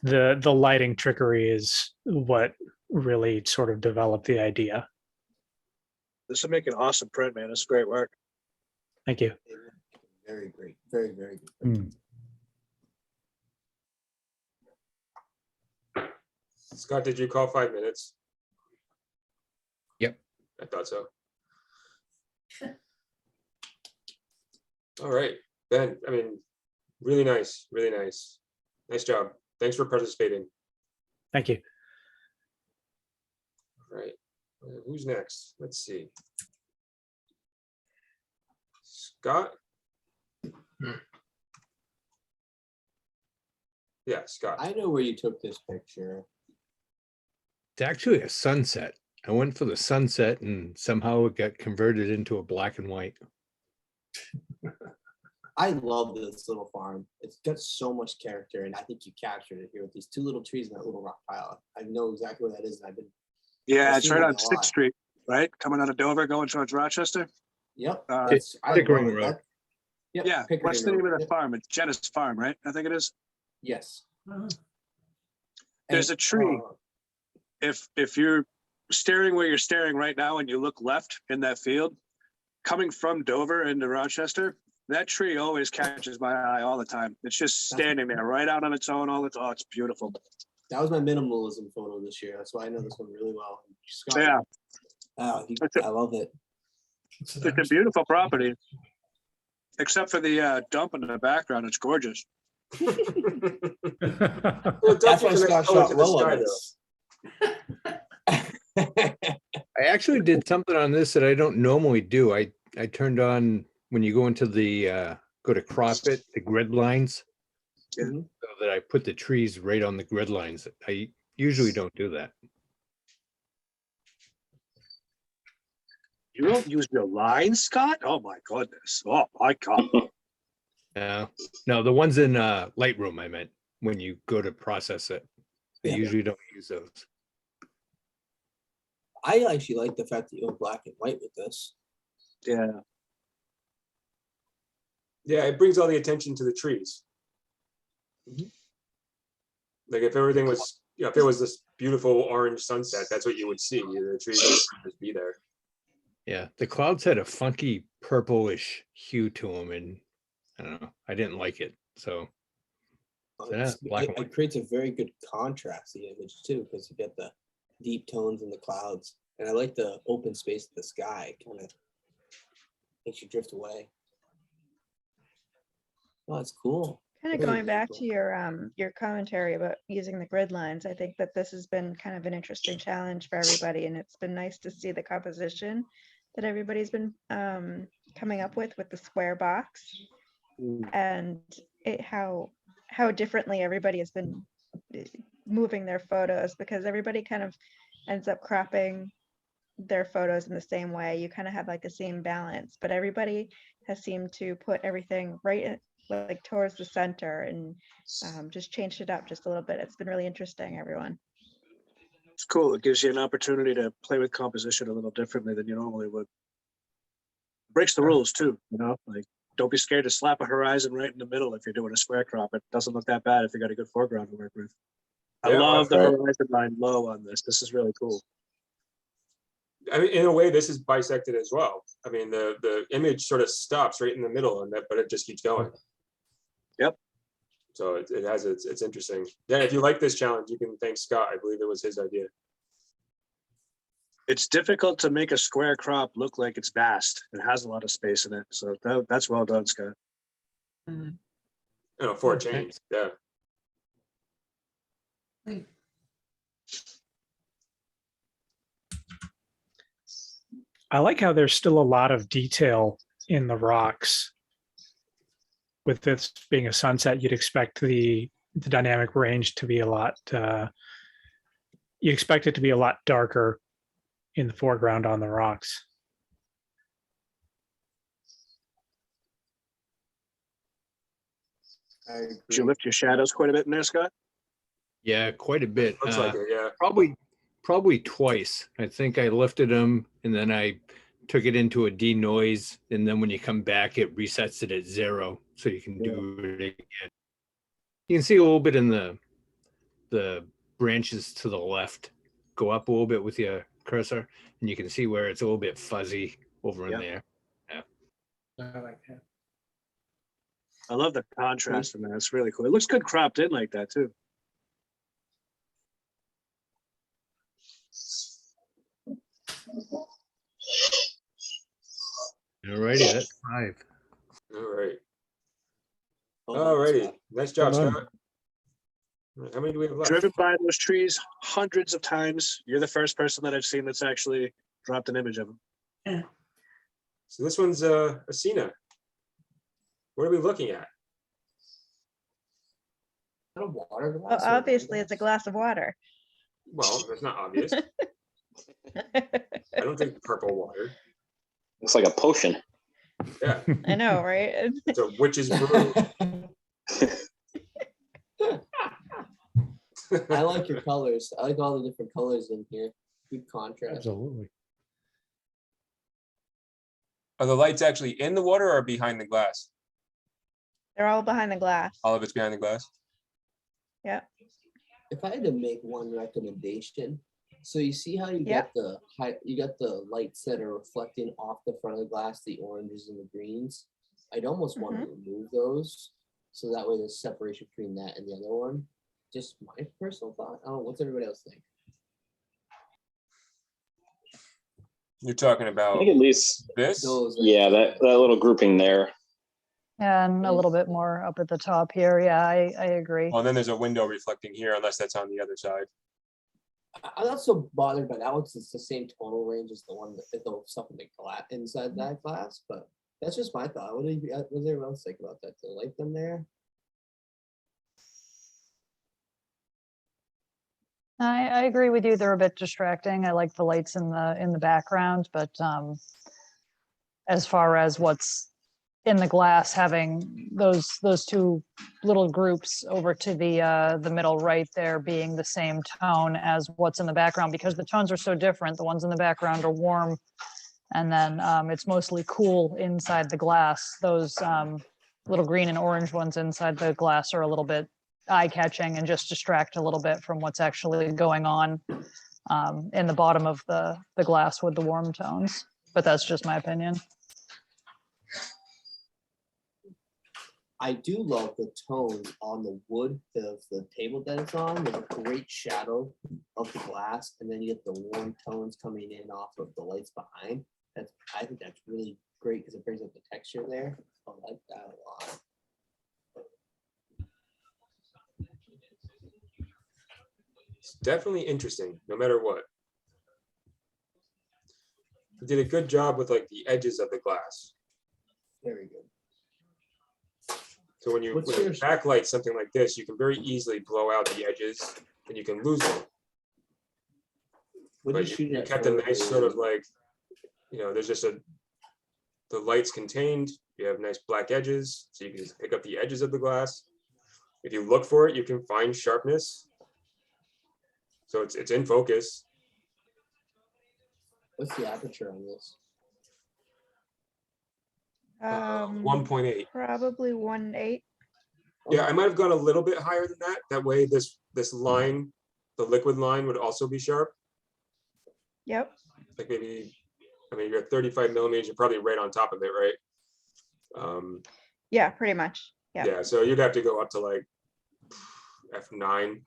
lighting trickery is what really sort of developed the idea. This would make an awesome print, man. It's great work. Thank you. Very great. Very, very good. Scott, did you call 5 minutes? Yep. I thought so. All right, Ben, I mean, really nice, really nice. Nice job. Thanks for participating. Thank you. All right, who's next? Let's see. Scott? Yeah, Scott. I know where you took this picture. It's actually a sunset. I went for the sunset and somehow it got converted into a black and white. I love this little farm. It's got so much character, and I think you captured it here with these two little trees and that little rock pile. I know exactly where that is, and I've been. Yeah, I've it's seen right it on a 6th lot. Street, right? Coming out of Dover, going towards Rochester. Yep. Uh, That's- I love Pickering it. Road. That- Yep, Yeah, Pickering what's the name Road. of the Yep. farm? It's Jenna's Farm, right? I think it is. Yes. There's And, a tree. If you're staring where you're staring right now and you look left in that field, coming from Dover into Rochester, that tree always catches my eye all the time. It's just standing there right out on its own all the time. Oh, it's beautiful. That was my minimalism photo this year. That's why I know this one really well. Scott, Yeah. I love it. It's a beautiful property. Except for the dump in the background. It's gorgeous. Well, That's why Duffy's a nice Scott color shot to the well sky, on though. this. I actually did something on this that I don't normally do. I turned on, when you go into the, go to crop it, the grid lines. Yeah. So that I put the trees right on the grid lines. I usually don't do that. You don't use your lines, Scott? Oh my goodness. Oh my God. No, the ones in Lightroom, I meant, when you go to process it. I Yeah. usually don't use those. I actually like the fact that you went black and white with this. Yeah. Yeah, it brings all the attention to the trees. Like if everything was, if it was this beautiful orange sunset, that's what you would see. The trees would just be there. Yeah, the clouds had a funky purplish hue to them, and I don't know, I didn't like it. So yeah, black and It white. creates a very good contrast, the image too, because you get the deep tones in the clouds. And I like the open space of the sky, kind of makes you drift away. Oh, that's cool. Kind of Very, going very back cool. to your commentary about using the grid lines, I think that this has been kind of an interesting challenge for everybody, and it's been nice to see the composition that everybody's been coming up with the square box, and how differently everybody has been moving their photos, because everybody kind of ends up cropping their photos in the same way. You kind of have like the same balance, but everybody has seemed to put everything right like towards the center and just changed it up just a little bit. It's been really interesting, everyone. It's cool. It gives you an opportunity to play with composition a little differently than you normally would. Breaks the rules too, you know, like don't be scared to slap a horizon right in the middle if you're doing a square crop. It doesn't look that bad if you got a good foreground to work with. I Yeah, love the right. horizon line low on this. This is really cool. I mean, in a way, this is bisected as well. I mean, the image sort of stops right in the middle, and but it just keeps going. Yep. So it has it's interesting. Yeah, if you like this challenge, you can thank Scott. I believe it was his idea. It's difficult to make a square crop look like it's vast. It has a lot of space in it. So that's well done, Scott. You know, for a change. Yeah. I like how there's still a lot of detail in the rocks. With this being a sunset, you'd expect the dynamic range to be a lot, you expect it to be a lot darker in the foreground on the rocks. Did you lift your shadows quite a bit in there, Scott? Yeah, quite a bit. Looks like it, yeah. Probably twice. I think I lifted them and then I took it into a denoise, and then when you come back, it resets it at 0, so you can do it again. You can see a little bit in the branches to the left. Go up a little bit with your cursor, and you can see where it's a little bit fuzzy over in there. Yeah. I like that. I love the contrast in there. It's really cool. It looks good cropped in like that too. All righty, that's 5. All right. Oh, All righty. Nice job, Well done. Scott. How many do we have left? Driven by those trees hundreds of times. You're the first person that I've seen that's actually dropped an image of them. So this one's Asina. What are we looking at? Not a water Well, glass. or a wine obviously, it's a glass of water. Well, that's not obvious. I don't drink purple water. It's like a potion. Yeah, I know, right? it's a witch's brew. I like your colors. I like all the different colors in here. Good contrast. Absolutely. Are the lights actually in the water or behind the glass? They're all behind the glass. All of it's behind the glass? Yeah. If I had to make one recommendation, so you see how you got the lights that are reflecting off the front of the glass, the oranges and the greens. I'd almost want to remove those, so that way there's separation between that and the other one. Just my personal thought. I don't know. What's everybody else think? You're talking I about think at least this? Those. yeah, that little grouping there. And a little bit more up at the top here. Yeah, I agree. Well, and then there's a window reflecting here, unless that's on the other side. I'm not so bothered by that one because it's the same tonal range as the one that the stuff in the glass inside that glass. But that's just my thought. What does everyone else think about that? Do you like them there? I agree with you. They're a bit distracting. I like the lights in the background, but as far as what's in the glass, having those two little groups over to the middle right there being the same tone as what's in the background, because the tones are so different. The ones in the background are warm, and then it's mostly cool inside the glass. Those little green and orange ones inside the glass are a little bit eye-catching and just distract a little bit from what's actually going on in the bottom of the glass with the warm tones. But that's just my opinion. I do love the tone on the wood of the table that it's on. There's a great shadow of the glass, and then you get the warm tones coming in off of the lights behind. I think that's really great because it brings up the texture there. I like that a lot. It's definitely interesting, no matter what. You did a good job with like the edges of the glass. Very good. So when you backlight something like this, you can very easily blow out the edges and you can lose them. But you kept a nice sort of like, there's just the light's contained. You have nice black edges, so you can just pick up the edges of the glass. If you look for it, you can find sharpness. So it's in focus. What's the aperture on this? 1.8. Probably 1.8. Yeah, I might have gone a little bit higher than that. That way this line, the liquid line, would also be sharp. Yep. Like maybe, you're at 35 millimeters, you're probably right on top of it, right? Yeah, pretty much. Yeah, so you'd have to go up to like F9,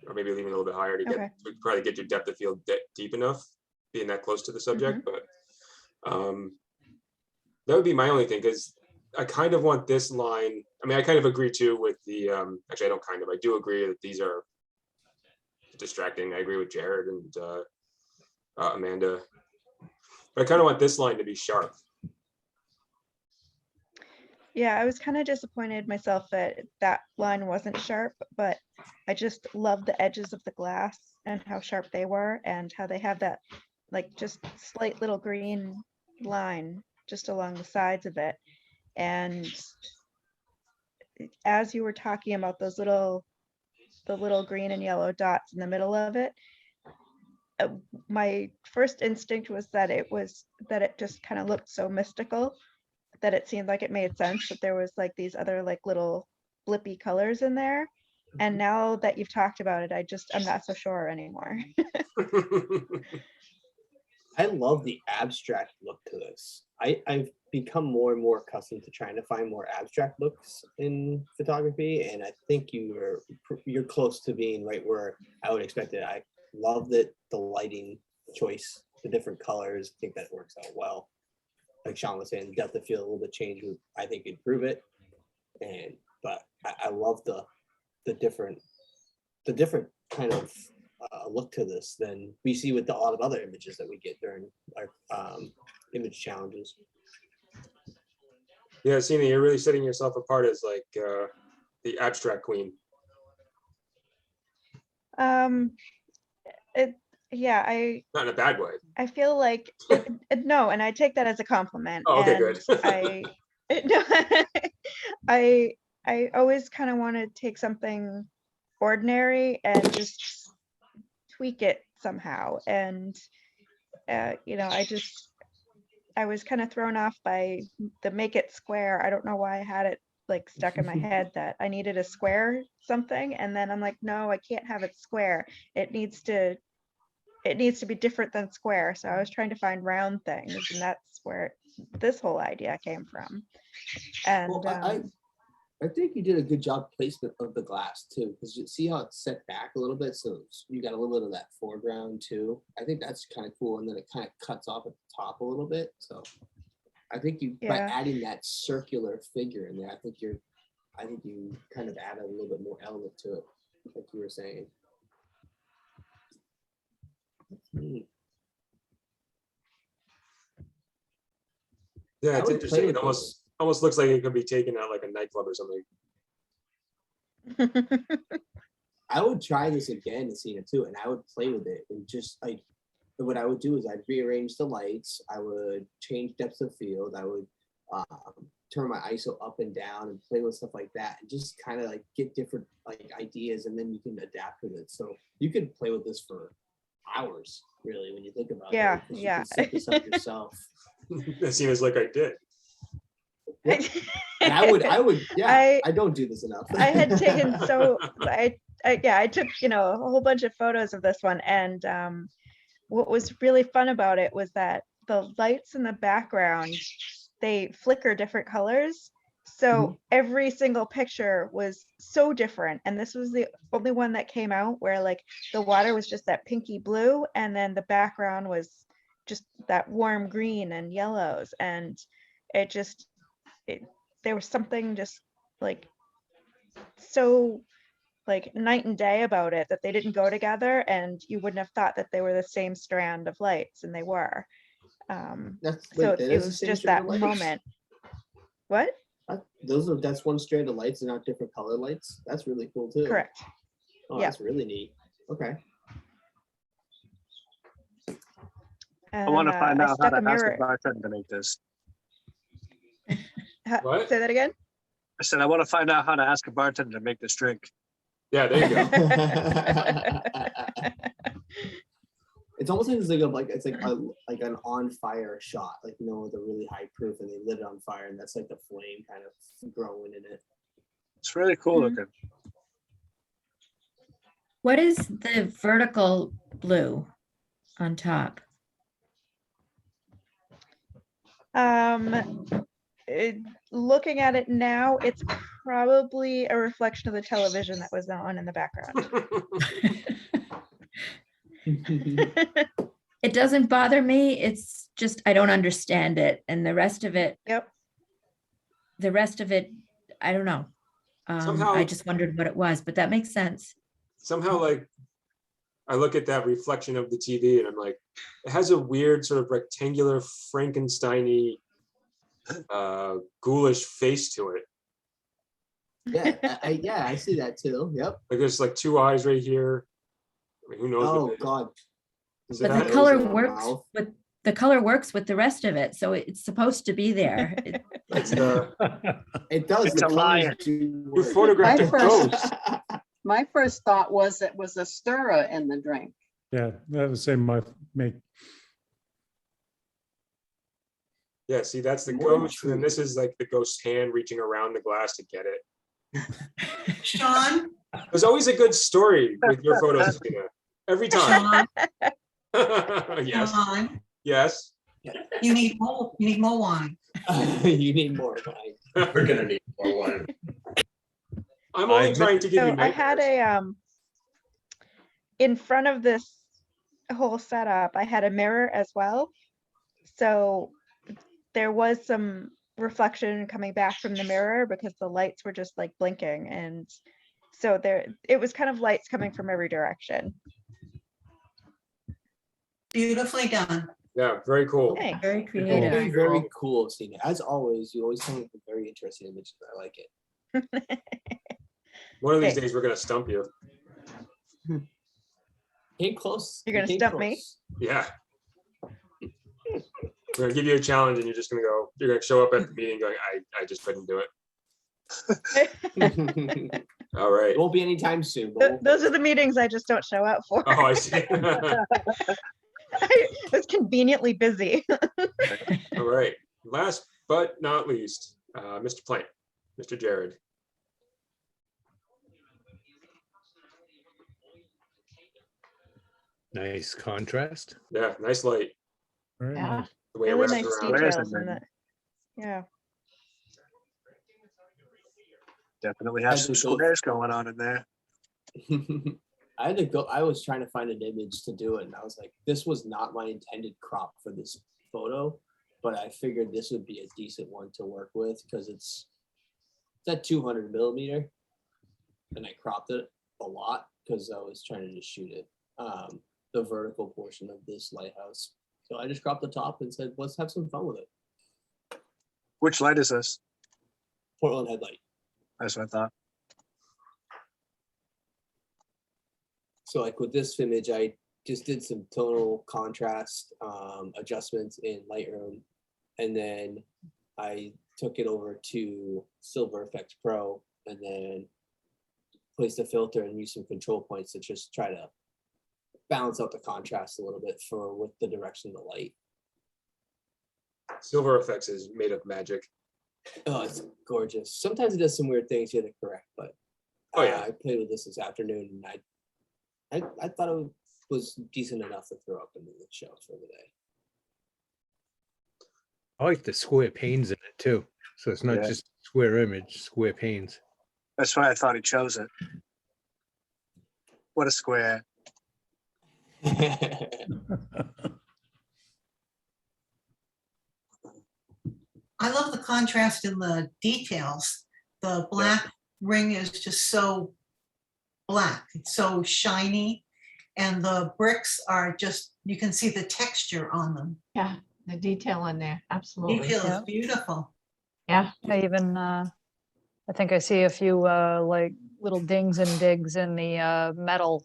or maybe even a little bit higher to probably get your depth of field deep enough, being that close to the subject. But that would be my only thing, because I kind of want this line. I kind of agree too with the, actually I don't kind of, I do agree that these are distracting. I agree with Jared and Amanda. But I kind of want this line to be sharp. Yeah, I was kind of disappointed myself that that line wasn't sharp, but I just love the edges of the glass and how sharp they were and how they have that like just slight little green line just along the sides of it. And as you were talking about the little green and yellow dots in the middle of it, my first instinct was that it just kind of looked so mystical that it seemed like it made sense that there was like these other like little blippy colors in there. And now that you've talked about it, I'm not so sure anymore. I love the abstract look to this. I've become more and more accustomed to trying to find more abstract looks in photography, and I think you're close to being right where I would expect it. I love that the lighting choice, the different colors. I think that works out well. Like Sean was saying, the depth of field a little bit change would, I think, improve it. But I love the different kind of look to this than we see with a lot of other images that we get during our image challenges. Yeah, Sina, you're really setting yourself apart as like the abstract queen. Yeah, Not in a bad way. I feel like no, and I take that as a compliment. Oh, okay, and good. I always kind of want to take something ordinary and just tweak it somehow. And you know, I was kind of thrown off by the make it square. I don't know why I had it like stuck in my head that I needed a square something, and then I'm like, no, I can't have it square. It needs to be different than square. So I was trying to find round things, and that's where this whole idea came from. And Well, I think you did a good job placement of the glass too, because you see how it's set back a little bit, so you got a little bit of that foreground too. I think that's kind of cool, and then it kind of cuts off at the top a little bit. So I think by Yeah. adding that circular figure in there, I think you kind of added a little bit more element to it, like you were saying. That's neat. Yeah, I it's would interesting. play It with almost looks like it could be taken at like a nightclub or something. I would try this again and see it too, and I would play with it and just like what I would do is I'd rearrange the lights, I would change depths of field, I would turn my ISO up and down and play with stuff like that, and just kind of like get different like ideas, and then you can adapt with it. So you could play with this for hours, really, when you think about Yeah, it. 'Cause yeah. You can set this up yourself. It seems like I did. And I would, yeah. I don't do this enough. I had taken I took, you know, a whole bunch of photos of this one, and what was really fun about it was that the lights in the background, they flicker different colors. So every single picture was so different, and this was the only one that came out where like the water was just that pinky blue, and then the background was just that warm green and yellows, and there was something just like so like night and day about it, that they didn't go together, and you wouldn't have thought that they were the same strand of lights, and they were. So it was just that moment. What? That's one strand of lights and not different color lights. That's really cool too. Correct. Oh, Yeah. that's really neat. Okay. I want to find out how stuck to a ask mirror. a bartender to make this. What? Say that again. I said I want to find out how to ask a bartender to make this drink. Yeah, there you go. It's almost like it's like an on fire shot, like you know, with a really high proof, and they lit it on fire, and that's like the flame kind of growing in it. It's really cool looking. What is the vertical blue on top? Looking at it now, it's probably a reflection of the television that was on in the background. It doesn't bother me. It's just, I don't understand it. And the rest of it, Yep. I don't know. Somehow- I just wondered what it was, but that makes sense. Somehow, like, I look at that reflection of the TV and I'm like, it has a weird sort of rectangular Frankenstein-y ghoulish face to it. Yeah, I see that too. Yep. Like there's like two eyes right here. I mean, who knows? Oh what it is. God. Is But it the that- color in our works mouth. with the color works with the rest of it. So it's supposed to be there. It's It does. It's the a colors liar. do you work. photographed a My first- ghost. My first thought was it was a stirrer in the drink. Yeah, that was same my make. Yeah, see, that's the More ghost, and then this is like the ghost's hand reaching around the glass to get it. Sean, There's always a good story with your photos, Tina. Every time. Sean, Yes. Sean, Yes. you need more wine. You need more wine. We're gonna need more wine. I'm only I- trying to give So you I had nightmares. in front of this whole setup, I had a mirror as well. So there was some reflection coming back from the mirror because the lights were just like blinking, and so it was kind of lights coming from every direction. Beautifully done. Yeah, very cool. Thanks. Very Very, creative. very cool seeing it. As always, you always come up with very interesting images. I like it. One of these Hey. days, we're gonna stump you. Came close. You're gonna You came stump me? close. Yeah. We're gonna give you a challenge and you're just gonna go, you're gonna show up at the meeting going, I just couldn't do it. All right. It won't be anytime soon. But we'll- Those are the meetings I just don't show up for. Oh, I see. I was conveniently busy. All right. Last but not least, Mr. Plank, Mr. Jared. Nice contrast. Yeah, nice light. Very Yeah. nice. The way it Really wraps nice around. details in that. Yeah. Definitely I have had some to go- squares going on in there. I had to go. I was trying to find an image to do it, and I was like, "This was not my intended crop for this photo," but I figured this would be a decent one to work with because it's at 200 millimeter, and I cropped it a lot because I was trying to just shoot it, the vertical portion of this lighthouse. So I just cropped the top and said, "Let's have some fun with it." Which light is this? Portland headlight. That's what I thought. So like with this image, I just did some tonal contrast adjustments in Lightroom, and then I took it over to Silver Effects Pro, and then placed a filter and used some control points to just try to balance out the contrast a little bit for with the direction of the light. Silver Effects is made of magic. Oh, it's gorgeous. Sometimes it does some weird things you have to correct, but Oh, yeah. I played with this afternoon, and I thought it was decent enough to throw up into the show for the day. I like the square panes in it too. So it's not Yeah. just square image, square panes. That's why I thought he chose it. What a square. I love the contrast in the details. The black ring is just so black, it's so shiny. And the bricks are just, you can see the texture on them. Yeah, the detail in there, absolutely. Detail is Yeah. beautiful. Yeah, I even, I think I see a few like little dings and digs in the metal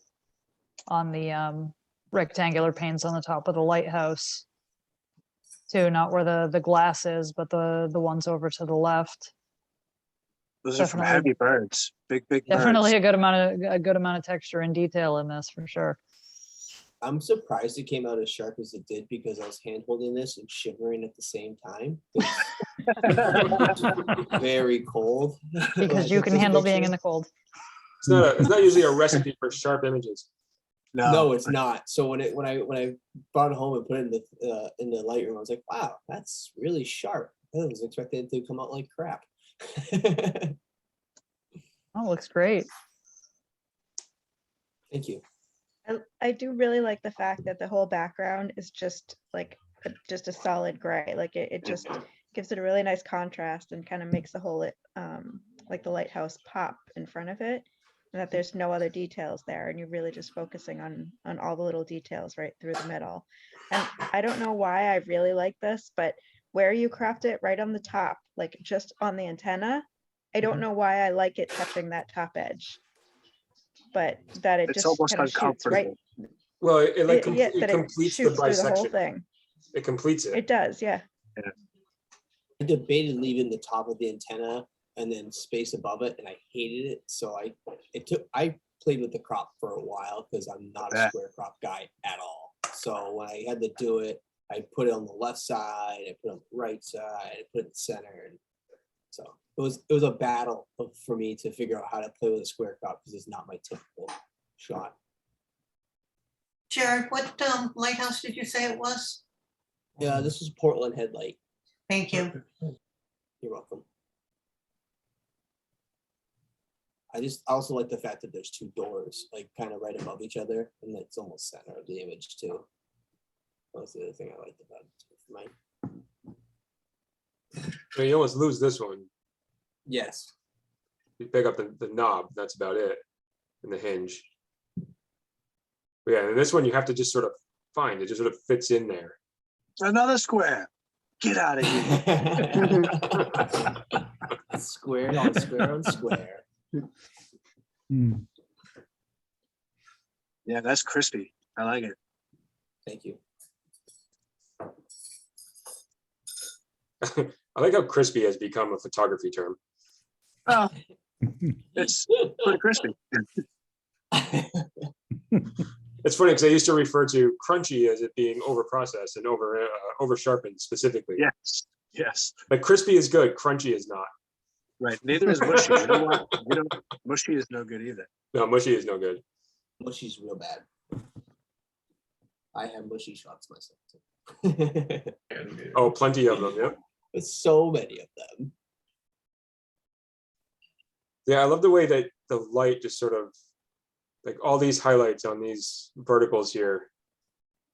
on the rectangular panes on the top of the lighthouse. Too, not where the glass is, but the ones over to the left. Those are from Definitely. heavy birds. Big Definitely birds. a good amount of texture and detail in this for sure. I'm surprised it came out as sharp as it did because I was hand holding this and shivering at the same time. Very cold. Because you can handle being in the cold. It's not usually a recipe for sharp images. No, it's not. So when I brought it home and put it in the Lightroom, I was like, wow, that's really sharp. I was expecting it to come out like crap. Oh, looks great. Thank you. I do really like the fact that the whole background is just like just a solid gray. Like it just gives it a really nice contrast and kind of makes the whole like the lighthouse pop in front of it. And that there's no other details there, and you're really just focusing on all the little details right through the middle. And I don't know why I really like this, but where you cropped it right on the top, like just on the antenna, I don't know why I like it touching that top edge, but that it It's just almost kind of shoots right. uncomfortable. Well, it like Yeah, it that completes the shoots through the whole bisection. thing. It completes it. It does, yeah. I debated leaving the top of the antenna and then space above it, and I hated it. So I played with the crop for a while because I'm not a square crop guy at all. So when I had to do it, I put it on the left side, I put it on the right side, I put it in the center. And so it was a battle for me to figure out how to play with a square crop because it's not my typical shot. Jared, what lighthouse did you say it was? Yeah, this is Portland headlight. Thank you. You're welcome. I also like the fact that there's two doors, like kind of right above each other, and it's almost center of the image too. That's the other thing I liked about it. So you almost lose this one. Yes. You pick up the knob, that's about it, and the hinge. But yeah, and this one you have to just sort of find, it just sort of fits in there. Another square. Get out of here. Square on square on square. Hmm. Yeah, that's crispy. I like it. Thank you. I like how crispy has become a photography term. Oh, it's pretty crispy. It's funny because I used to refer to crunchy as it being over processed and over sharpened specifically. Yes, yes. But crispy is good, crunchy is not. Right. Neither is mushy. You know what? Mushy is no good either. No, mushy is no good. Mushy's real bad. I have mushy shots myself. Oh, plenty of them. Yep. There's so many of them. Yeah, I love the way that the light just sort of like all these highlights on these verticals here,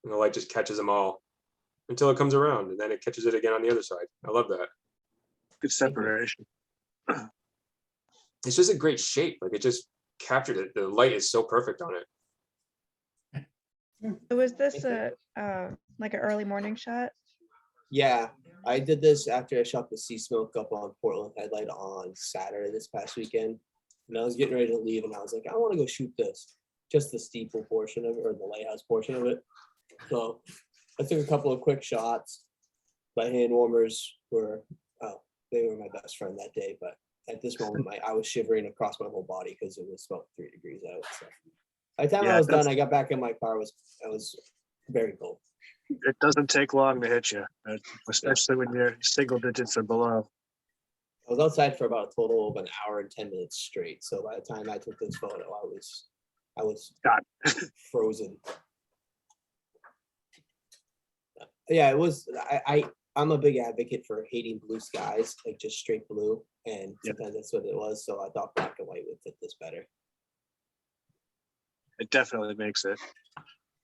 and the light just catches them all until it comes around, and then it catches it again on the other side. I love that. Good separation. It's just a great shape. Like it just captured it. The light is so perfect on it. Was this like an early morning shot? Yeah, I did this after I shot the Sea Smoke up on Portland Headlight on Saturday this past weekend. And I was getting ready to leave and I was like, I want to go shoot this. Just the steeple portion of it, or the lighthouse portion of it. So I took a couple of quick shots. My hand warmers were, they were my best friend that day. But at this moment, I was shivering across my whole body because it was about 3 degrees out. So by the time I was done, I got back in my car, I was very cold. It doesn't take long to hit you, especially when you're single digits or below. I was outside for about a total of an hour and 10 minutes straight. So by the time I took this photo, I was frozen. Yeah, it was. I'm a big advocate for hating blue skies, like just straight blue, and sometimes that's what it was. So I thought black and white would fit this better. It definitely makes it.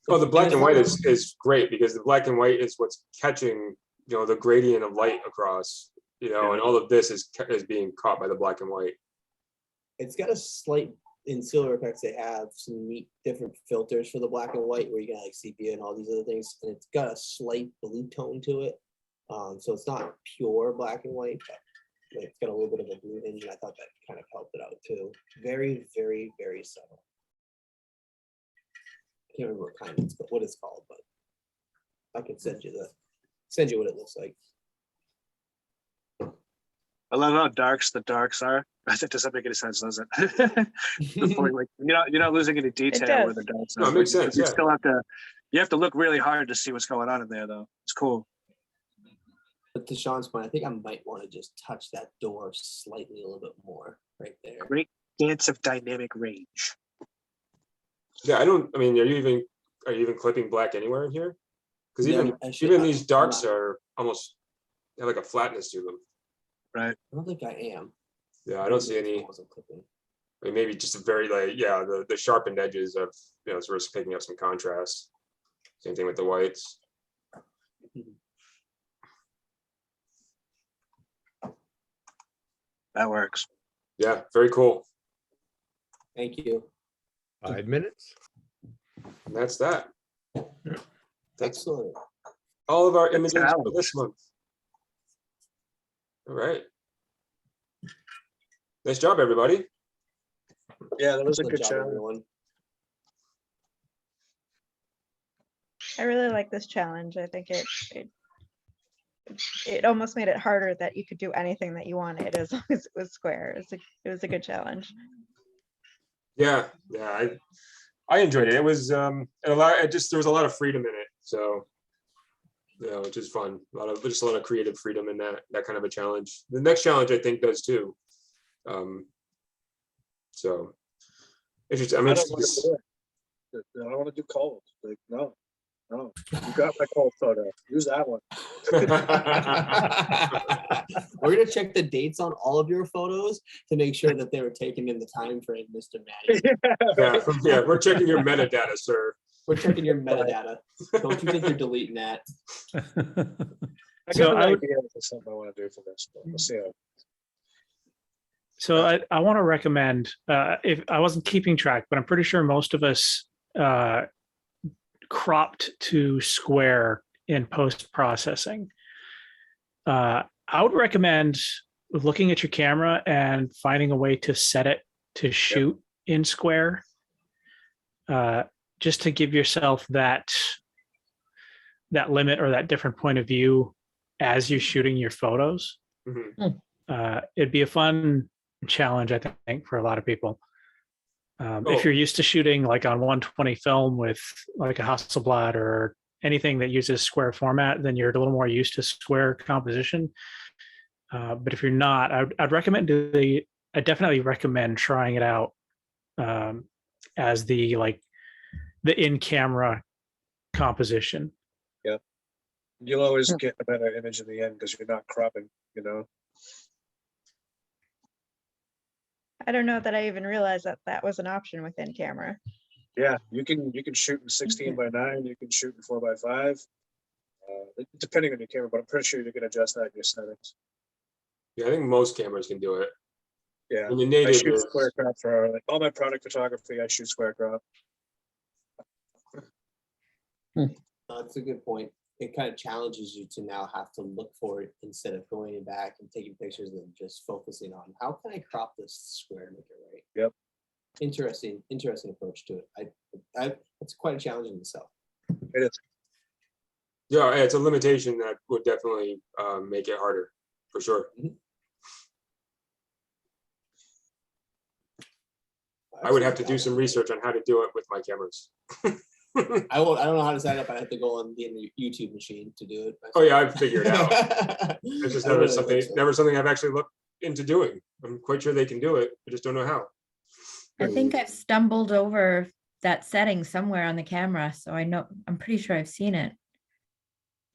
Oh, the black and white is great because the black and white is what's catching, the gradient of light across, and all of this is being caught by the black and white. It's got a slight, in Silver Effects, they have some neat different filters for the black and white where you can like sepia and all these other things. And it's got a slight blue tone to it. So it's not pure black and white, but it's got a little bit of a blue hinge. And I thought that kind of helped it out too. Very, very, very subtle. I can't remember what it's called, but I can send you what it looks like. I love how darks the darks are. That doesn't make any sense, does it? The point, like, you're not losing any detail with the darks. No, it makes sense. You still have to look really hard to see what's going on in there, though. It's cool. But to Sean's point, I think I might want to just touch that door slightly a little bit more right there. Great dance of dynamic range. Yeah, are you even clipping black anywhere in here? Because even these darks are almost have like a flatness to them. Right. I don't think I am. Yeah, I don't see any. Maybe just a very the sharpened edges of sort of picking up some contrast. Same thing with the whites. That works. Yeah, very cool. Thank you. 5 minutes. And that's that. Excellent. All of our images for this month. All right. Nice job, everybody. Yeah, that was a good challenge. Everyone. I really like this challenge. I think it almost made it harder that you could do anything that you wanted as long as it was square. It was a good challenge. Yeah, I enjoyed it. It was there was a lot of freedom in it. So which is fun. Just a lot of creative freedom in that kind of a challenge. The next challenge I think does too. So interesting. I don't want to do cold. Like, no. You got my cold photo. Use that one. We're gonna check the dates on all of your photos to make sure that they were taken in the time frame, Mr. Matty. Yeah, we're checking your metadata, sir. We're checking your metadata. Don't you think you're deleting that? I got an idea for something I want to do for this, but we'll see how. So I want to recommend, if I wasn't keeping track, but I'm pretty sure most of us cropped to square in post-processing. I would recommend looking at your camera and finding a way to set it to shoot in square, just to give yourself that limit or that different point of view as you're shooting your photos. It'd be a fun challenge, I think, for a lot of people. If you're used to shooting like on 120 film with like a Hasselblad or anything that uses square format, then you're a little more used to square composition. But if you're not, I'd recommend I definitely recommend trying it out as the in-camera composition. Yeah. You'll always get a better image in the end because you're not cropping, you know. I don't know that I even realized that that was an option within camera. Yeah, you can shoot in 16:9, you can shoot in 4:5, depending on your camera, but I'm pretty sure you can adjust that in your settings. Yeah, I think most cameras can do it. Yeah, And the I native shoot is, square crop for like all my product photography. I shoot square crop. That's a good point. It kind of challenges you to now have to look for it instead of going back and taking pictures and just focusing on how can I crop this square and make it right. Yep. Interesting approach to it. It's quite a challenge in itself. It is. yeah, it's a limitation that would definitely make it harder, for sure. I would have to do some research on how to do it with my cameras. I don't know how to set it up. I have to go on the YouTube machine to do it. Oh yeah, I've figured it out. It's just I never really something, think so. never something I've actually looked into doing. I'm quite sure they can do it. I just don't know how. I think I've stumbled over that setting somewhere on the camera, so I'm pretty sure I've seen it.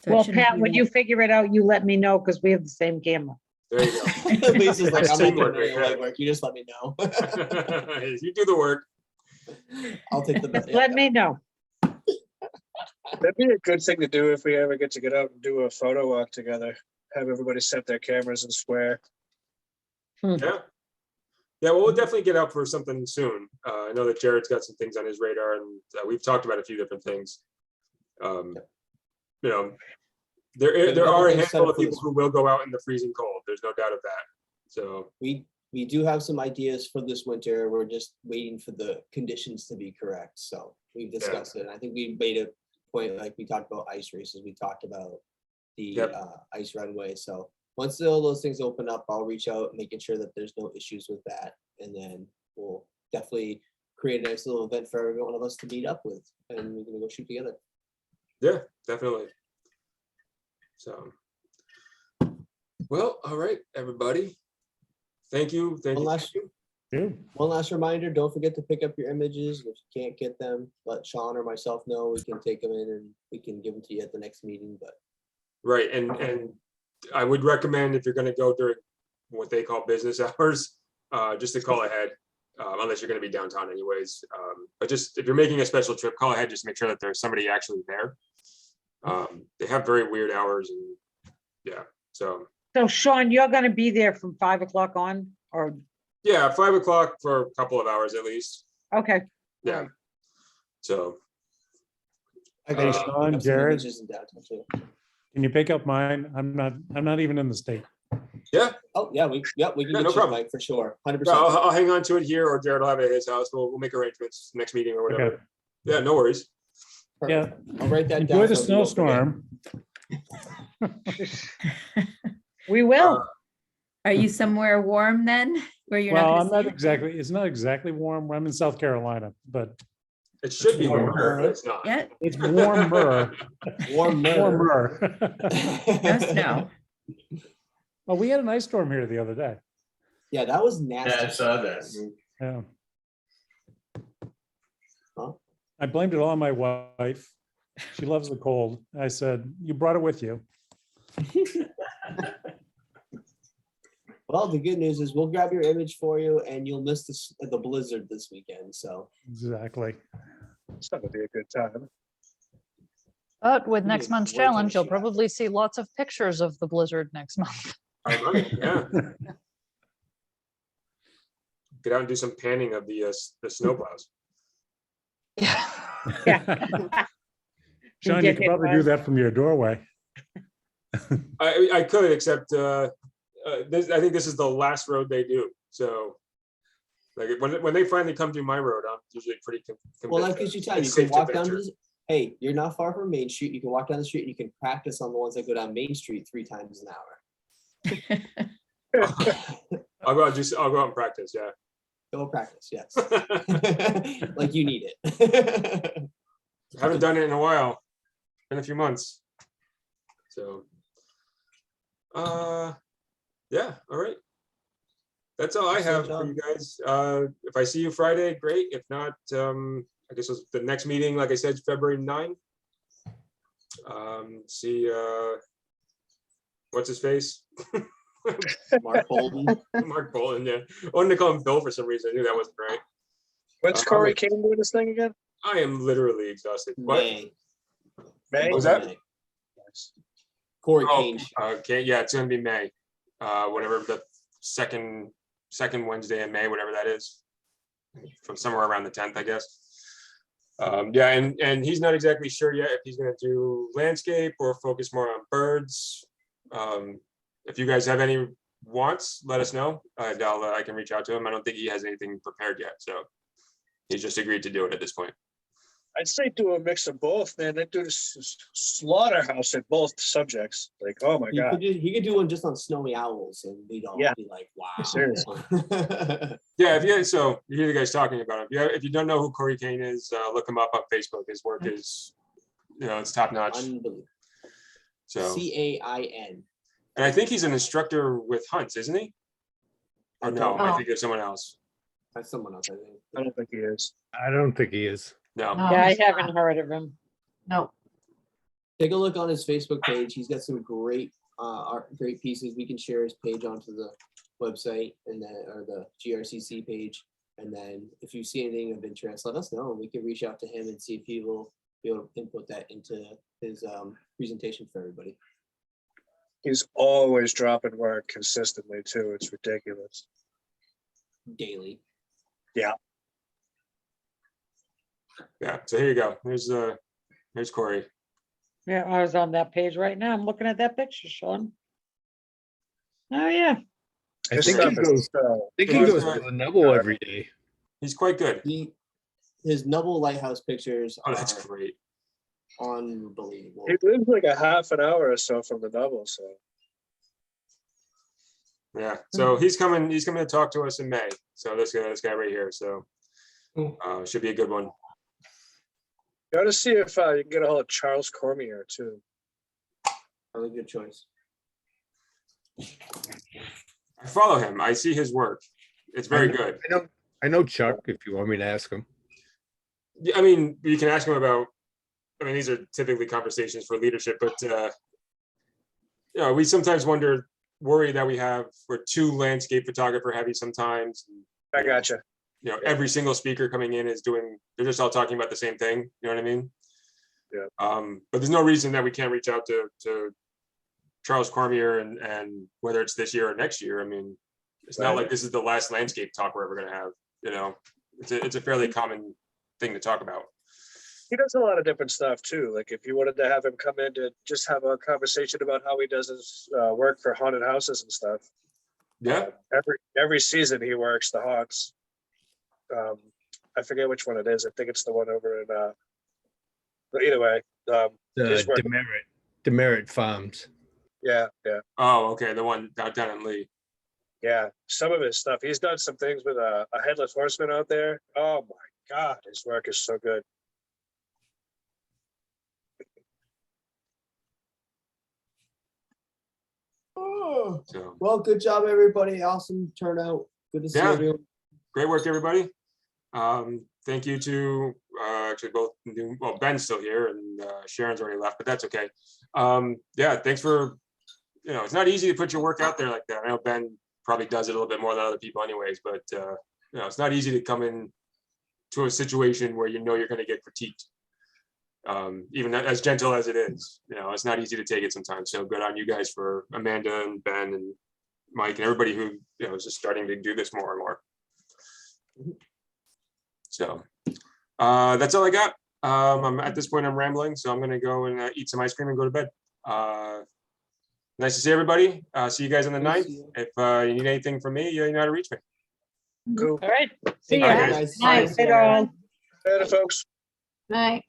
So it Well, shouldn't Pat, be when that- you figure it out, you let me know because we have the same camera. There you go. Lisa's like, That's I'm not teamwork doing any right legwork. You just let me know. there. You do the work. I'll take the Just let me know. That'd be a good thing to do if we ever get out and do a photo walk together. Have everybody set their cameras in square. Yeah. Yeah, well, we'll definitely get out for something soon. I know that Jared's got some things on his radar, and we've talked about a few different things. You know, there are a handful of people who will go out in the freezing cold. There's no doubt of that. So we do have some ideas for this winter. We're just waiting for the conditions to be correct. So we've discussed it. And I think we made a point, like we talked about ice races. We talked about the ice runway. So once all those things open up, I'll reach out, making sure that there's no issues with that. And then we'll definitely create a nice little event for every one of us to meet up with. And we're gonna go shoot together. yeah, definitely. So, well, all right, everybody. Thank you. Thank you. One last reminder, don't forget to pick up your images. If you can't get them, let Sean or myself know. We can take them in and we can give them to you at the next meeting. But Right, and I would recommend if you're going to go during what they call business hours, just to call ahead, unless you're going to be downtown anyways. But just if you're making a special trip, call ahead just to make sure that there's somebody actually there. They have very weird hours, and yeah. So Sean, you're gonna be there from 5 o'clock on, or yeah, 5 o'clock for a couple of hours at least. okay. Yeah. So. Hey, Sean, Jared, can you pick up mine? I'm not even in the state. Yeah. Oh yeah, we can Yeah, get no you problem. Mike for sure. 100%. Yeah, I'll hang on to it here, or Jared will have it at his house. We'll make arrangements next meeting or whatever. Okay. Yeah, no worries. Yeah. I'll write that Enjoy down. the so we don't forget. snowstorm. We will. Are you somewhere warm then? Where you're Well, not I'm gonna not see it? exactly, it's not exactly warm. I'm in South Carolina, but It should be warmer, but it's not. Yeah, it's warmer. Warmer. no snow. Well, we had an ice storm here the other day. Yeah, that was nasty. Yeah, I saw that. Yeah. Huh? I blamed it all on my wife. She loves the cold. I said, you brought it with you. Well, the good news is we'll grab your image for you, and you'll miss the blizzard this weekend. So Exactly. It's not gonna be a good time. But with next month's Way too challenge, you'll shy. probably see lots of pictures of the blizzard next month. I might, yeah. Get out and do some panning of the snowplows. Yeah. Sean, you get could hit probably by- do that from your doorway. I could, except I think this is the last road they do. So like when they finally come through my road, I'm usually pretty Well, that convinced gives you that time. it's You can safe to walk down to venture. this. Hey, you're not far from Main Street. You can walk down the street and you can practice on the ones that go down Main Street 3 times an hour. I'll go out and practice. Yeah. Go practice, yes. Like you need it. I haven't done it in a while. Been a few months. So yeah, all right. That's all I have for you guys. If I see you Friday, great. If not, I guess the next meeting, like I said, is February 9th. See what's his face? Mark Bolden. Mark Bolden, yeah. I wanted to call him Bill for some reason. I knew that wasn't right. When's Corey Kane doing this thing again? I am literally exhausted. What? May. May? What was that? Corey Oh, Kane. okay, yeah, it's gonna be May. Whatever the second Wednesday in May, whatever that is. From somewhere around the 10th, I guess. Yeah, and he's not exactly sure yet if he's gonna do landscape or focus more on birds. If you guys have any wants, let us know. I can reach out to him. I don't think he has anything prepared yet, so he's just agreed to do it at this point. I'd say do a mix of both, man. They do this slaughterhouse at both subjects. Like, oh my God. He could do one just on snowy owls and we'd all be like, wow. Seriously. Yeah, so you hear the guys talking about him. Yeah, if you don't know who Corey Kane is, look him up on Facebook. His work is, it's top notch. Unbelievable. So CAIN. and I think he's an instructor with hunts, isn't he? Or no, I think there's someone else. That's someone else, I think. I don't think he is. I don't think he is. No. Yeah, I haven't heard of him. No. Take a look on his Facebook page. He's got some great great pieces. We can share his page onto the website and then or the GRCC page. And then if you see anything of interest, let us know. We can reach out to him and see if he will be able to input that into his presentation for everybody. He's always dropping work consistently too. It's ridiculous. Daily. Yeah. Yeah. So here you go. There's Corey. Yeah, I was on that page right now. I'm looking at that picture, Sean. Oh, yeah. I think he goes to the Nubble every day. He's quite good. His Nubble Lighthouse pictures Oh, that's great. Unbelievable. He lives like a half an hour or so from the Nubble, so. Yeah. So he's coming to talk to us in May. So this guy right here. So should be a good one. You ought to see if you can get a hold of Charles Cormier too. Really good choice. I follow him. I see his work. It's very good. I know Chuck, if you want me to ask him. Yeah, I mean, you can ask him about, these are typically conversations for leadership, but we sometimes worry that we're too landscape photographer heavy sometimes. I gotcha. Every single speaker coming in they're just all talking about the same thing. You know what I mean? Yeah. But there's no reason that we can't reach out to Charles Cormier and whether it's this year or next year. It's not like this is the last landscape talk we're ever going to have. It's a fairly common thing to talk about. He does a lot of different stuff too. Like if you wanted to have him come in to just have a conversation about how he does his work for haunted houses and stuff. Yeah. Every season he works the haunts. I forget which one it is. I think it's the one over in but either way. His work- Demerit Farms. Yeah. Oh, okay. The one down in Lee. Yeah. Some of his stuff. He's done some things with a headless horseman out there. Oh my God, his work is so good. Oh, So well, good job, everybody. Awesome turnout. Good to see everyone. Great work, everybody. Thank you to actually both. Well, Ben's still here and Sharon's already left, but that's okay. Yeah, thanks for. It's not easy to put your work out there like that. I know Ben probably does it a little bit more than other people, anyways. But it's not easy to come in to a situation where you're going to get critiqued. Even as gentle as it is, it's not easy to take it sometimes. So good on you guys for Amanda and Ben and Mike and everybody who is just starting to do this more and more. So that's all I got. At this point, I'm rambling, so I'm gonna go and eat some ice cream and go to bed. Nice to see everybody. See you guys on the 9th. If you need anything from me, you know how to reach me. Cool. All right. See All ya. right, guys. Nice. Good all. Later, folks. Night.